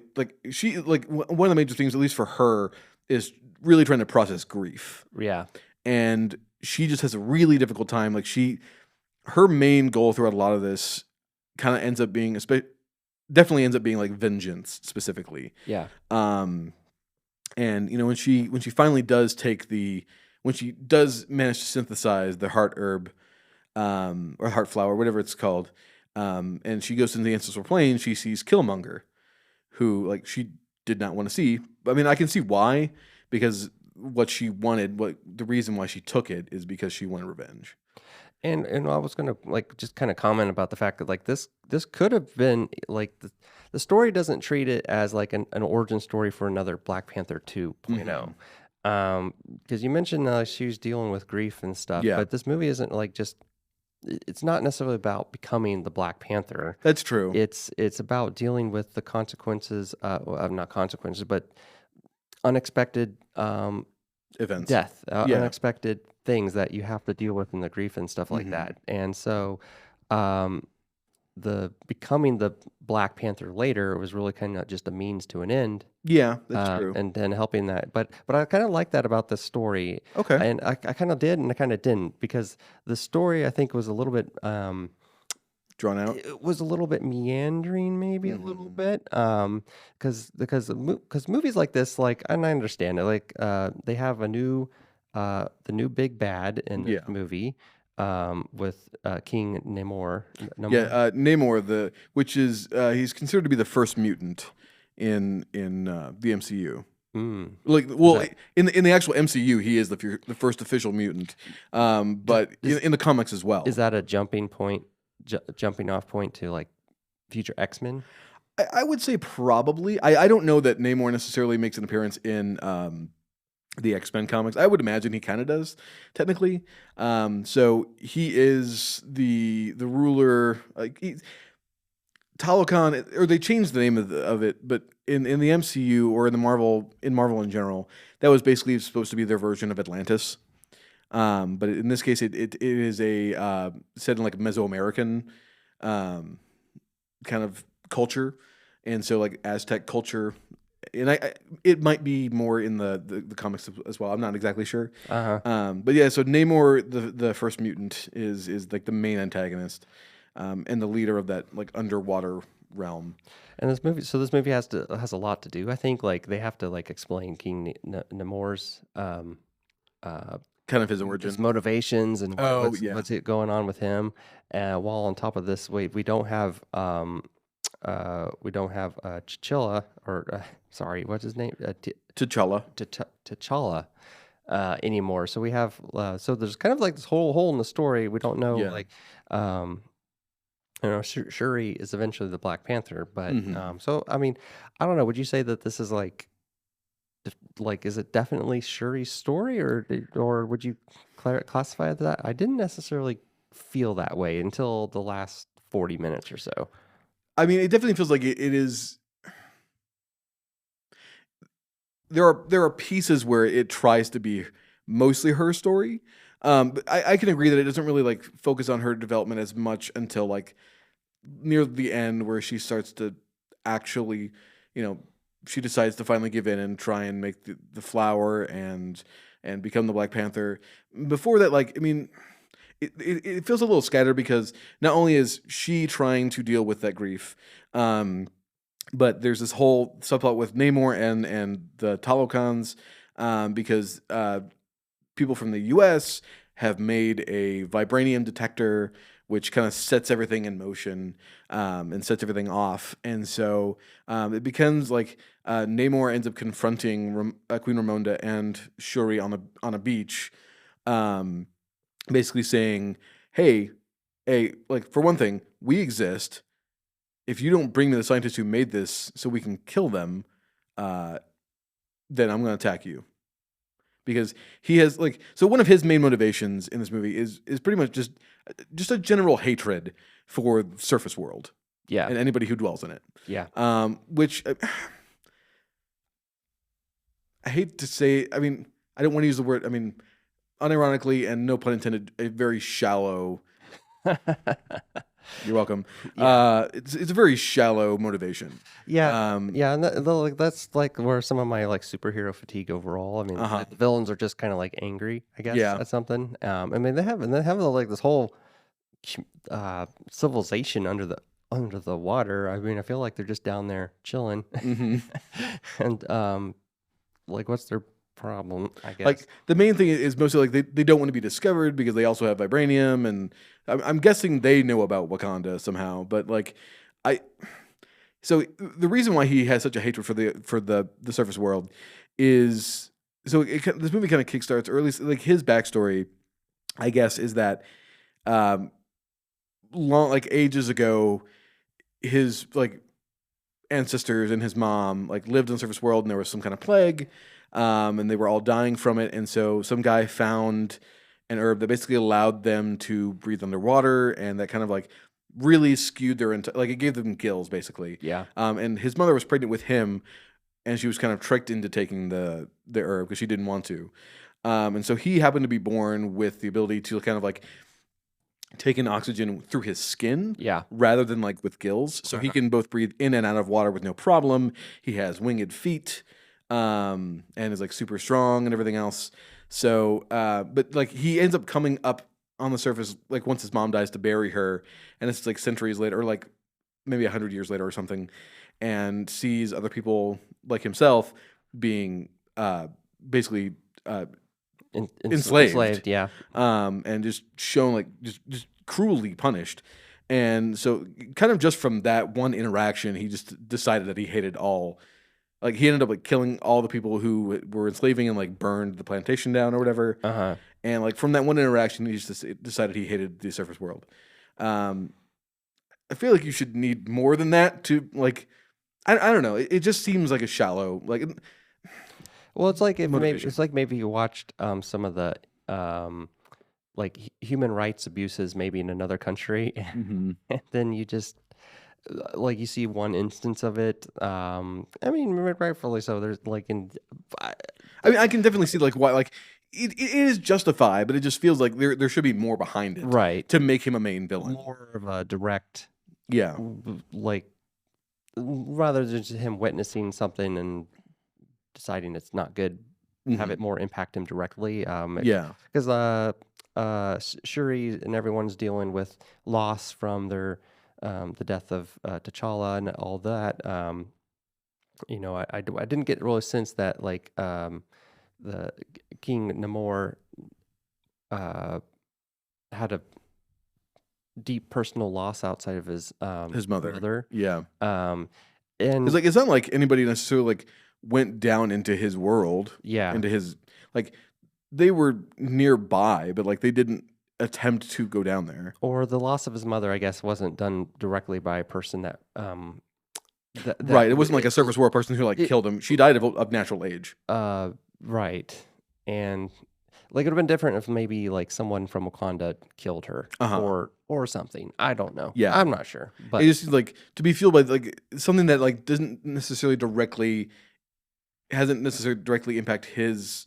of the major things, at least for her, is really trying to process grief. Yeah. And she just has a really difficult time. Like her main goal throughout a lot of this kind of ends up being, definitely ends up being like vengeance specifically. Yeah. And when she finally does when she does manage to synthesize the heart herb, or heart flower, whatever it's called, and she goes into the ancestral plane, she sees Killmonger, who like she did not want to see. I mean, I can see why, because what the reason why she took it is because she wanted revenge. And I was gonna like just kind of comment about the fact that like this could have been like the story doesn't treat it as like an origin story for another Black Panther 2.0. Because you mentioned she was dealing with grief and stuff, Yeah. but this movie isn't like just it's not necessarily about becoming the Black Panther. That's true. It's about dealing with the consequences, not consequences, but unexpected Events. death, Yeah. unexpected things that you have to deal with in the grief and stuff like that. And so, the becoming the Black Panther later was really kind of just a means to an end. Yeah, that's true. And then helping that, but I kind of like that about the story. Okay. And I kind of did, and I kind of didn't, because the story I think was a little bit Drawn out. it was a little bit meandering, maybe a little bit, because movies like this, like, and I understand it, like they have the new big bad in this movie, with King Namor. Yeah, Namor, which is he's considered to be the first mutant in the MCU. Like, well, in the actual MCU, he is the first official mutant. But in the comics as well. Is that a jumping off point to like future X-Men? I would say probably. I don't know that Namor necessarily makes an appearance in the X-Men comics. I would imagine he kind of does, technically. So he is the ruler. Like Talokan, or they changed the name of it, but in the MCU or in Marvel in general, that was basically supposed to be their version of Atlantis. But in this case, it is a set in like Mesoamerican kind of culture, and so like Aztec culture, and it might be more in the comics as well. I'm not exactly sure. But yeah, so Namor, the first mutant, is like the main antagonist, and the leader of that like underwater realm. And this movie has a lot to do. I think like they have to like explain King Namor's kind of his origin, his motivations, and what's going on with him. While on top of this, we don't have Chilla, or sorry, what's his name? T'Challa. T'Challa anymore. So we have so there's kind of like this whole hole in the story. We don't know like Shuri is eventually the Black Panther, but so I mean, I don't know. Would you say that this is like is it definitely Shuri's story, or would you classify it that? I didn't necessarily feel that way until the last 40 minutes or so. I mean, it definitely feels like it is. There are pieces where it tries to be mostly her story. But I can agree that it doesn't really like focus on her development as much until like near the end, where she starts to actually, she decides to finally give in and try and make the flower and become the Black Panther. Before that, like, I mean, it feels a little scattered, because not only is she trying to deal with that grief, but there's this whole subplot with Namor and the Talokans, because people from the U.S. have made a vibranium detector, which kind of sets everything in motion, and sets everything off. And so it becomes like Namor ends up confronting Queen Ramonda and Shuri on a beach, basically saying, hey, like, for one thing, we exist. If you don't bring me the scientists who made this so we can kill them, then I'm going to attack you. Because he has so one of his main motivations in this movie is pretty much just a general hatred for the surface world. Yeah. And anybody who dwells in it. Yeah. Which I hate to say, I mean, I don't want to use the word, I mean, unironically and no pun intended, a very shallow. You're welcome. Yeah. It's a very shallow motivation. Yeah, yeah, and like that's like where some of my like superhero fatigue overall. I mean, the villains are just kind of like angry, I guess, Yeah. at something. I mean, they have like this whole civilization under the water. I mean, I feel like they're just down there chilling, and like what's their problem? I guess Like the main thing is mostly like they don't want to be discovered because they also have vibranium, and I'm guessing they know about Wakanda somehow. But like, I so the reason why he has such a hatred for the surface world is this movie kind of kickstarts, or at least like his backstory, I guess, is that um, long like ages ago, his like ancestors and his mom like lived in the surface world, and there was some kind of plague, and they were all dying from it. And so some guy found an herb that basically allowed them to breathe underwater, and that kind of like really skewed their like it gave them gills basically. yeah, And his mother was pregnant with him, and she was kind of tricked into taking the herb because she didn't want to. And so he happened to be born with the ability to kind of like take in oxygen through his skin yeah, rather than like with gills. So he can both breathe in and out of water with no problem. He has winged feet, and is like super strong and everything else. So, but like he ends up coming up on the surface like once his mom dies to bury her, and it's like centuries later, or like maybe 100 years later or something, and sees other people like himself being basically enslaved, yeah, and just shown like just cruelly punished. And so, kind of just from that one interaction, he just decided that he hated all. Like he ended up like killing all the people who were enslaving and like burned the plantation down or whatever. And like from that one interaction, he just decided he hated the surface world. Um, I feel like you should need more than that to like. I don't know. It just seems like a shallow like. Well, it's like if maybe Motivation. it's like maybe you watched some of the like human rights abuses maybe in another country, and then you just like you see one instance of it. I mean, rightfully so. There's like I, I mean, I can definitely see like why like it is justified, but it just feels like there should be more behind it, right, to make him a main villain. more of a direct, Yeah, like rather than just him witnessing something and deciding it's not good, have it more impact him directly. Yeah, Because Shuri and everyone's dealing with loss from their the death of T'Challa and all that. You know, I didn't get really sense that like the King Namor had a deep personal loss outside of his mother. Yeah, and it's not like anybody necessarily like went down into his world. yeah, into his like they were nearby, but like they didn't attempt to go down there. or the loss of his mother, I guess, wasn't done directly by a person that Right, it wasn't like a surface world person who like killed him. She died of natural age. right, and like it would have been different if maybe like someone from Wakanda killed her or something. I don't know. Yeah. I'm not sure, but It just like to be fueled by like something that like doesn't necessarily directly hasn't necessarily directly impact his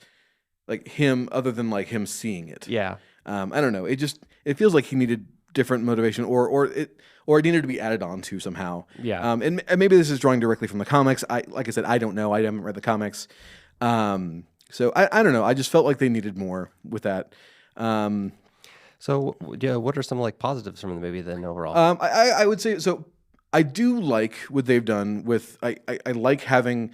like him other than like him seeing it. yeah, I don't know. It feels like he needed different motivation or it needed to be added on to somehow. yeah. And maybe this is drawing directly from the comics. Like I said, I don't know. I haven't read the comics. So I don't know. I just felt like they needed more with that. So yeah, what are some like positives from the movie then overall? I would say so. I do like what they've done with. I like having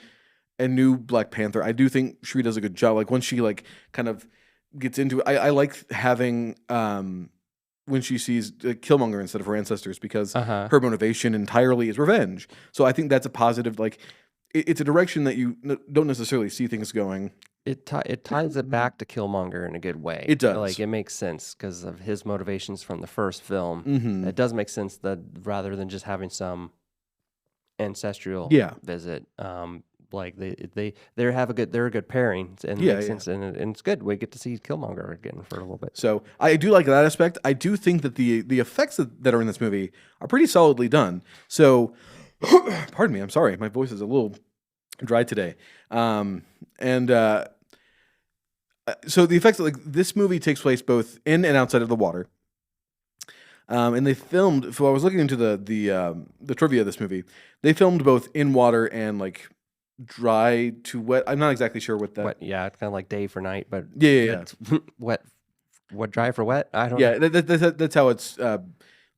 a new Black Panther. I do think Shuri does a good job. Like when she like kind of gets into it, I like having when she sees Killmonger instead of her ancestors because her motivation entirely is revenge. So I think that's a positive. Like it's a direction that you don't necessarily see things going. It ties it back to Killmonger in a good way. It does. Like it makes sense because of his motivations from the first film. Mm-hmm. It does make sense that rather than just having some ancestral visit, like they're a good pairing and it makes sense and it's good. We get to see Killmonger again for a little bit. So I do like that aspect. I do think that the effects that are in this movie are pretty solidly done. So pardon me, I'm sorry, my voice is a little dry today. And So the effects, like this movie takes place both in and outside of the water. And they filmed. So I was looking into the trivia of this movie. They filmed both in water and like dry to wet. I'm not exactly sure what that. Wet, yeah, it's kind of like day for night, but Yeah. wet, what dry for wet? I don't know. Yeah, that's how it's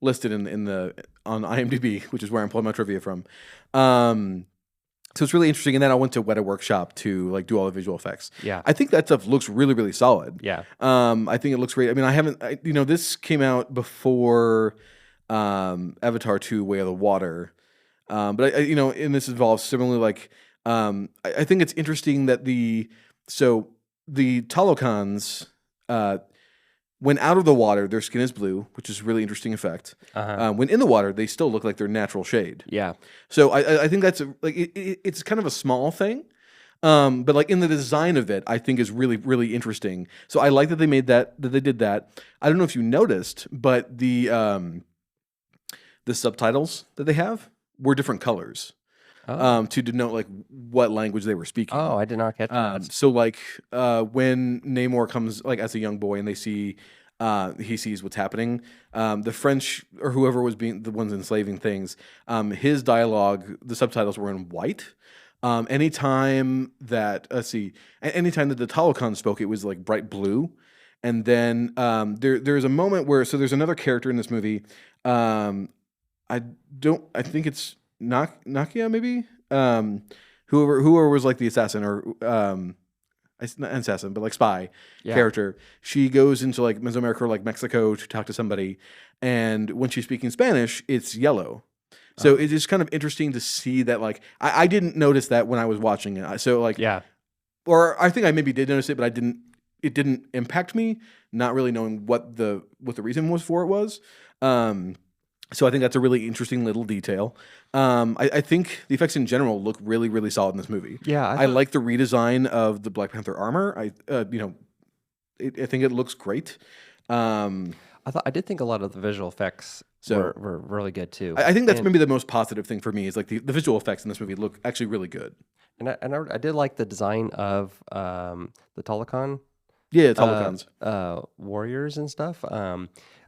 listed in the on IMDb, which is where I'm pulling my trivia from. So it's really interesting. And then I went to Weta Workshop to like do all the visual effects. Yeah, I think that stuff looks really, really solid. yeah. I think it looks great. I mean, this came out before Avatar 2: Way of the Water. But and this involves similarly like I think it's interesting that the Talokans when out of the water, their skin is blue, which is a really interesting effect. When in the water, they still look like their natural shade. Yeah. So I think that's it's kind of a small thing, but like in the design of it, I think is really really interesting. So I like that they made that they did that. I don't know if you noticed, but the subtitles that they have were different colors to denote like what language they were speaking. Oh, I did not catch that. So like when Namor comes like as a young boy and they see he sees what's happening, the French or whoever was being the ones enslaving things, his dialogue, the subtitles were in white. Anytime that anytime that the Talokan spoke, it was like bright blue. And then there's a moment where there's another character in this movie. I think it's Nakia maybe. Whoever was like the assassin or not an assassin, but like spy character. She goes into like Mesoamerica or like Mexico to talk to somebody, and when she's speaking Spanish, it's yellow. So it is kind of interesting to see that. Like I didn't notice that when I was watching it. So like or I think I maybe did notice it, but I didn't. It didn't impact me, not really knowing what the reason was for it was. So I think that's a really interesting little detail. I think the effects in general look really, really solid in this movie. Yeah, I like the redesign of the Black Panther armor. I think it looks great. I did think a lot of the visual effects were really good too. I think that's maybe the most positive thing for me is like the visual effects in this movie look actually really good. And I did like the design of the Talokan. Yeah, Talokans. Warriors and stuff.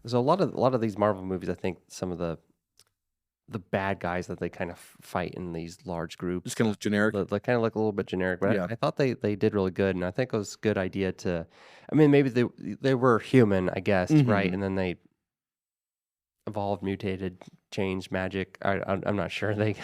So a lot of these Marvel movies, I think some of the bad guys that they kind of fight in these large groups just kind of look generic. They kind of look a little bit generic, but I thought they did really good, and I think it was a good idea to. I mean, maybe they were human, I guess, right? And then they evolved, mutated, changed, magic. I'm not sure. They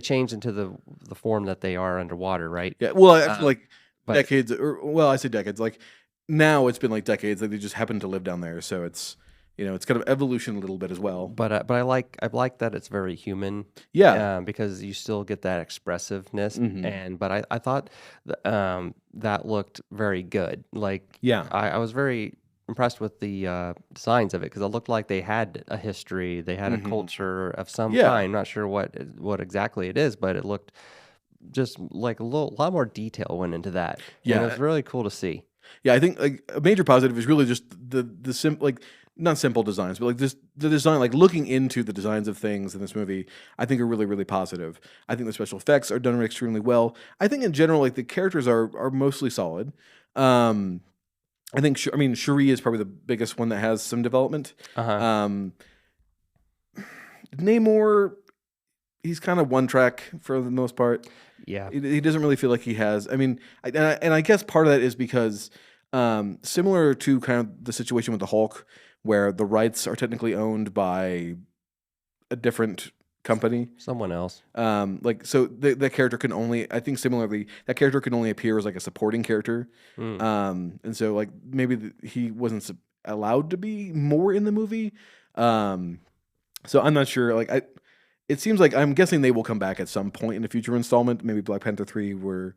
changed into the form that they are underwater, right? Yeah. Well, I feel like decades, I say decades. Like now, it's been like decades. Like they just happen to live down there, so it's. It's kind of evolution a little bit as well. But I like that it's very human. Yeah. Because you still get that expressiveness. But I thought that looked very good. Like I was very impressed with the designs of it because it looked like they had a history, they had a culture of some kind. I'm not sure what exactly it is, but it looked just like a lot more detail went into that. Yeah, and it was really cool to see. Yeah, I think like a major positive is really just the simple, like not simple designs, but like the design, like looking into the designs of things in this movie, I think are really really positive. I think the special effects are done extremely well. I think in general, like the characters are mostly solid. I think Shuri is probably the biggest one that has some development. Namor, he's kind of one track for the most part. Yeah, he doesn't really feel like he has. I mean, I guess part of that is because similar to kind of the situation with the Hulk, where the rights are technically owned by a different company, someone else. That character can only, I think similarly, that character can only appear as like a supporting character, and so like maybe he wasn't allowed to be more in the movie. So I'm not sure. Like it seems like I'm guessing they will come back at some point in a future installment. Maybe Black Panther 3, where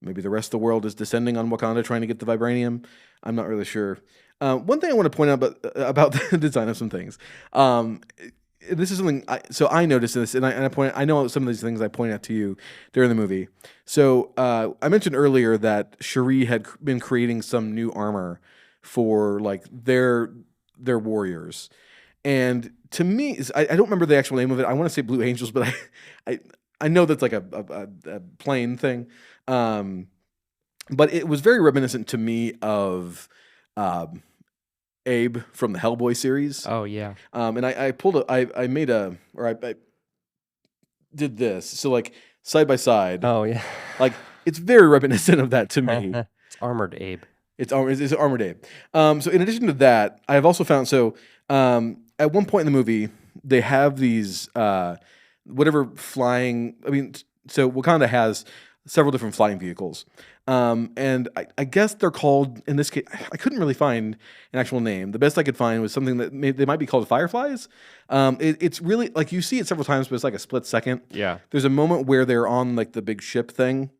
maybe the rest of the world is descending on Wakanda trying to get the vibranium. I'm not really sure. One thing I want to point out about the design of some things. This is something. I noticed this, and I know some of these things I point out to you during the movie. So I mentioned earlier that Shuri had been creating some new armor for like their warriors. And to me, I don't remember the actual name of it. I want to say Blue Angels, but I know that's like a plain thing. but it was very reminiscent to me of um, Abe from the Hellboy series. Oh yeah. And I pulled I made I did this. So like side by side, Oh yeah. like it's very reminiscent of that to me. It's Armored Abe. It's Armored Abe. So in addition to that, I have also found at one point in the movie they have these whatever flying. I mean, so Wakanda has several different flying vehicles, and I guess they're called in this case. I couldn't really find an actual name. The best I could find was something that they might be called fireflies. It's really like you see it several times, but it's like a split second. Yeah. There's a moment where they're on like the big ship thing,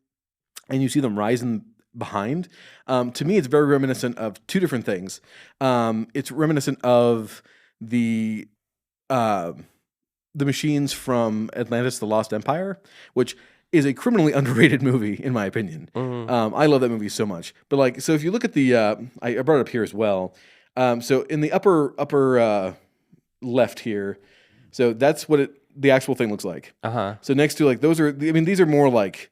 and you see them rising behind. To me, it's very reminiscent of two different things. It's reminiscent of the uh, the machines from Atlantis: The Lost Empire, which is a criminally underrated movie in my opinion. Mhm. I love that movie so much. But like, so if you look at the, I brought it up here as well. So in the upper left here, so that's what the actual thing looks like. Uh-huh. So next to like those are, I mean, these are more like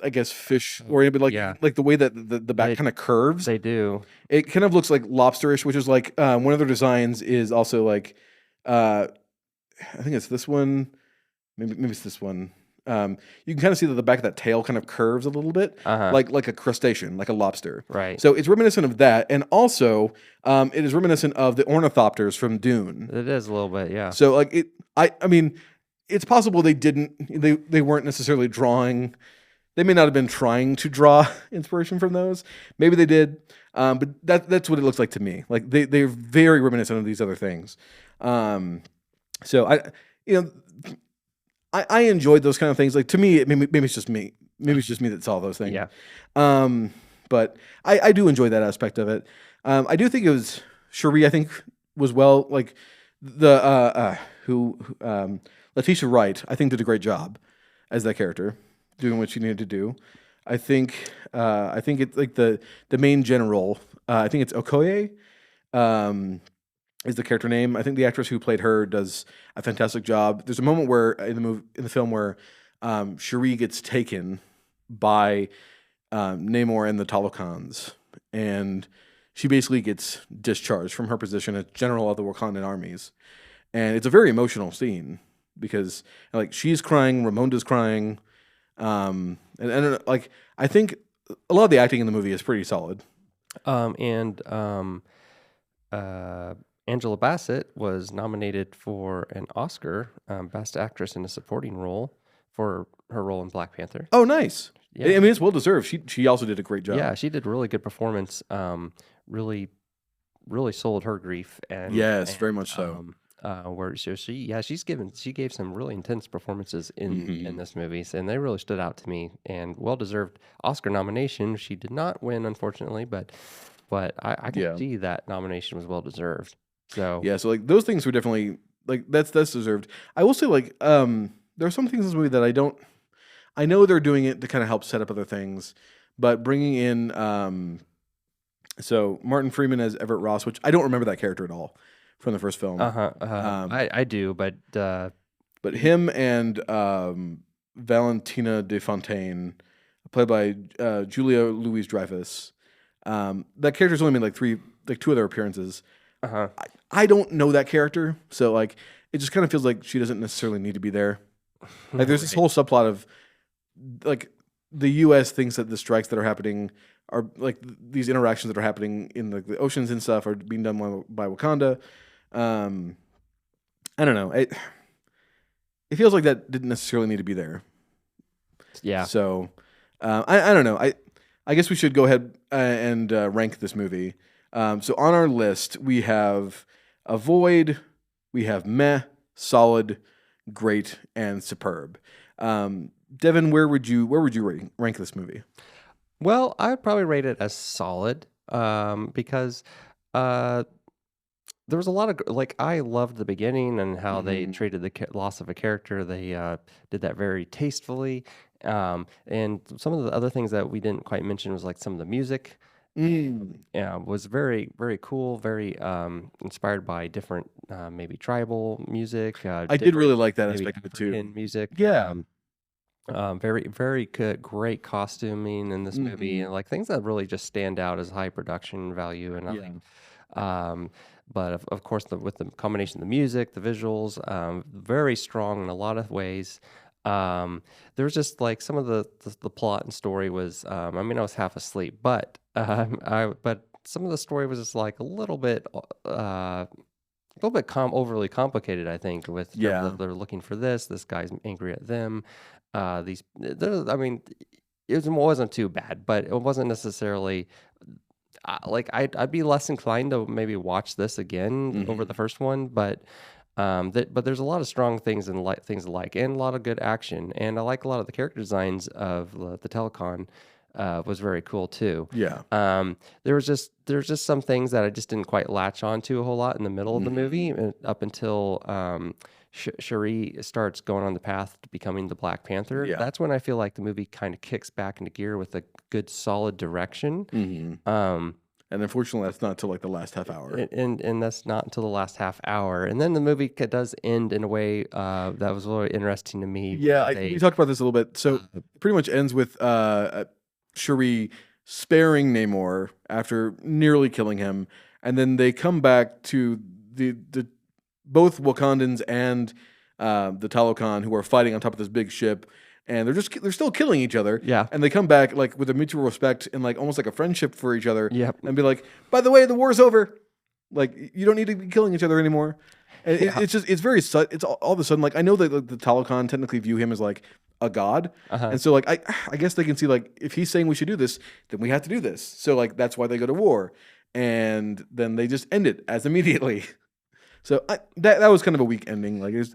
I guess fish oriented, but Yeah. like the way that the back They- kind of curves, They do. it kind of looks like lobsterish, which is like one of their designs is also like uh, I think it's this one, maybe it's this one. You can kind of see that the back of that tail kind of curves a little bit, Uh-huh. like a crustacean, like a lobster. Right. So it's reminiscent of that, and also it is reminiscent of the ornithopters from Dune. It is a little bit, yeah. So like I mean, it's possible they weren't necessarily drawing. They may not have been trying to draw inspiration from those. Maybe they did, but that's what it looks like to me. Like they're very reminiscent of these other things. So you know, I enjoyed those kind of things. Like to me, maybe it's just me. Maybe it's just me that saw those things. Yeah. But I do enjoy that aspect of it. I do think it was Cherie. I think was well like the Letitia Wright. I think did a great job as that character, doing what she needed to do. I think it's like the main general. I think it's Okoye. Is the character name. I think the actress who played her does a fantastic job. There's a moment where in the film where Cherie gets taken by Namor and the Talokans, and she basically gets discharged from her position as general of the Wakandan armies, and it's a very emotional scene because like she's crying, Ramonda's crying, and like I think a lot of the acting in the movie is pretty solid. Angela Bassett was nominated for an Oscar, Best Actress in a Supporting Role for her role in Black Panther. Oh, nice. Yeah. I mean, it's well deserved. She also did a great job. Yeah, she did a really good performance. Really, really sold her grief and Yes, very much so. Where she gave some really intense performances in this movie, and they really stood out to me. And well deserved Oscar nomination. She did not win, unfortunately, but I can see that nomination was well deserved. So Yeah, so like those things were definitely like that's deserved. I will say like there are some things in this movie that I know they're doing it to kind of help set up other things, but bringing in so Martin Freeman as Everett Ross, which I don't remember that character at all from the first film. I do, but him and Valentina de Fontaine, played by Julia Louis-Dreyfus, that character's only made like two other appearances. I don't know that character, so like it just kind of feels like she doesn't necessarily need to be there. Like there's this whole subplot of like the U.S. thinks that the strikes that are happening are like these interactions that are happening in the oceans and stuff are being done by Wakanda. I don't know. It feels like that didn't necessarily need to be there. Yeah. So I don't know. I guess we should go ahead and rank this movie. So on our list we have avoid, we have meh, solid, great, and superb. Devin, where would you rank this movie? Well, I'd probably rate it as solid because there was a lot of like I loved the beginning and how they treated the loss of a character. They did that very tastefully, and some of the other things that we didn't quite mention was like some of the music. Yeah, was very very cool, very inspired by different maybe tribal music. I did really like that aspect of it too. African music. Yeah. Very, very good, great costuming in this movie, and like things that really just stand out as high production value. And I Yeah. like, um, but of course, with the combination of the music, the visuals, very strong in a lot of ways. There was just like some of the plot and story was, I mean, I was half asleep, but but some of the story was just like a little bit overly complicated, I think, with terms Yeah. of they're looking for this. This guy's angry at them. I mean, wasn't too bad, but it wasn't necessarily like I'd be less inclined to maybe watch this again over the first one, but there's a lot of strong things and things I like, and a lot of good action, and I like a lot of the character designs of the Telecon. Was very cool too. Yeah. There was just some things that I just didn't quite latch on to a whole lot in the middle of the movie, up until Shuri starts going on the path to becoming the Black Panther. Yeah. That's when I feel like the movie kind of kicks back into gear with a good solid direction. And unfortunately, that's not until like the last half hour. And that's not until the last half hour, and then the movie does end in a way that was really interesting to me. Yeah, we talked about this a little bit. So it pretty much ends with Shuri sparing Namor after nearly killing him, and then they come back to the both Wakandans and the Talokan, who are fighting on top of this big ship, and they're still killing each other. Yeah. And they come back like with a mutual respect and like almost like a friendship for each other. Yep. And be like, by the way, the war's over. Like, you don't need to be killing each other anymore. And it's very it's all of a sudden, like, I know that like, the Talokan technically view him as like a god, and so like I guess they can see like if he's saying we should do this, then we have to do this. So like that's why they go to war, and then they just end it as immediately. So that was kind of a weak ending. Like it's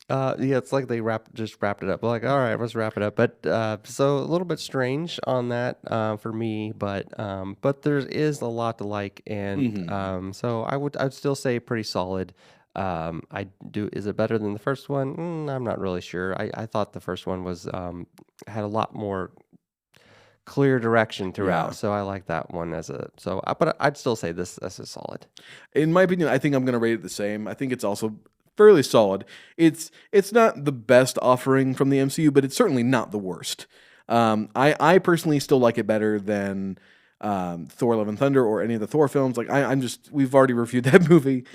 yeah, it's like they just wrapped it up. Like, all right, let's wrap it up. But so a little bit strange on that for me, but there is a lot to like, and so I'd still say pretty solid. Is it better than the first one? I'm not really sure. I thought the first one was had a lot more clear direction throughout, so I like that one but I'd still say this as a solid. In my opinion, I think I'm gonna rate it the same. I think it's also fairly solid. It's not the best offering from the MCU, but it's certainly not the worst. I personally still like it better than Thor: Love and Thunder or any of the Thor films. Like we've already reviewed that movie.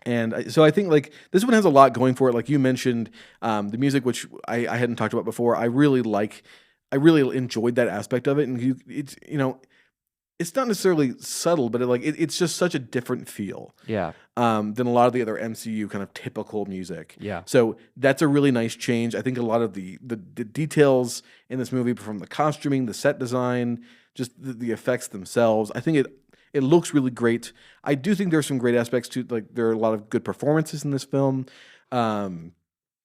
And so I think like this one has a lot going for it. Like you mentioned, the music, which I hadn't talked about before. I really enjoyed that aspect of it, and it's not necessarily subtle, but it's just such a different feel. Yeah. Than a lot of the other MCU kind of typical music. Yeah. So that's a really nice change. I think a lot of the details in this movie, from the costuming, the set design, just the effects themselves, I think it looks really great. I do think there's some great aspects to, like, there are a lot of good performances in this film. And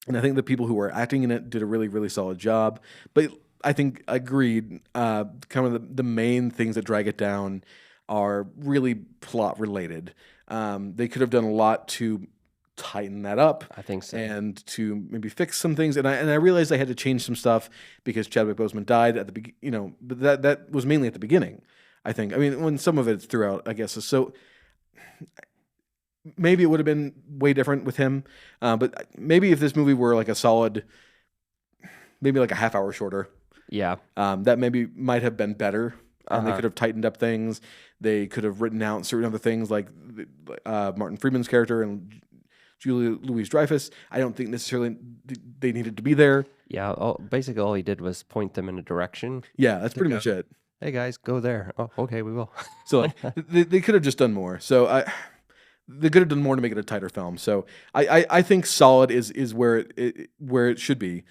I think the people who were acting in it did a really, really solid job. But I think, agreed, kind of the main things that drag it down are really plot related. They could have done a lot to tighten that up. I think so. And to maybe fix some things. And I realized I had to change some stuff because Chadwick Boseman died at the beginning, but that was mainly at the beginning, I think. I mean, when some of it's throughout, I guess. So maybe it would have been way different with him. But maybe if this movie were like a solid, maybe like a half hour shorter. Yeah. That maybe might have been better. They could have tightened up things. They could have written out certain other things, like Martin Freeman's character and Julia Louis-Dreyfus. I don't think necessarily they needed to be there. Yeah. Basically, all he did was point them in a direction. Yeah, that's pretty much it. Hey guys, go there. Oh, okay, we will. So like, they could have just done more. So they could have done more to make it a tighter film. So I think solid is where it should be.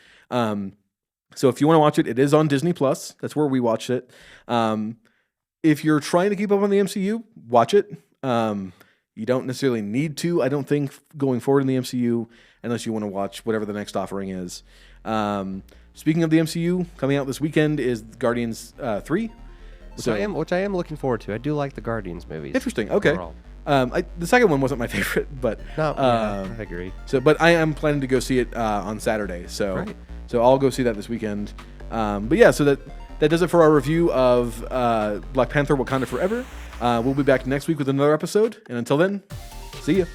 So if you want to watch it, it is on Disney Plus. That's where we watched it. If you're trying to keep up on the MCU, watch it. You don't necessarily need to, I don't think, going forward in the MCU, unless you want to watch whatever the next offering is. Speaking of the MCU, coming out this weekend is Guardians 3. Which I am looking forward to. I do like the Guardians movies. Interesting. Okay. The second one wasn't my favorite, but I agree. So, but I am planning to go see it on Saturday. So, Right. So I'll go see that this weekend. But yeah, so that does it for our review of Black Panther: Wakanda Forever. We'll be back next week with another episode, and until then, see ya.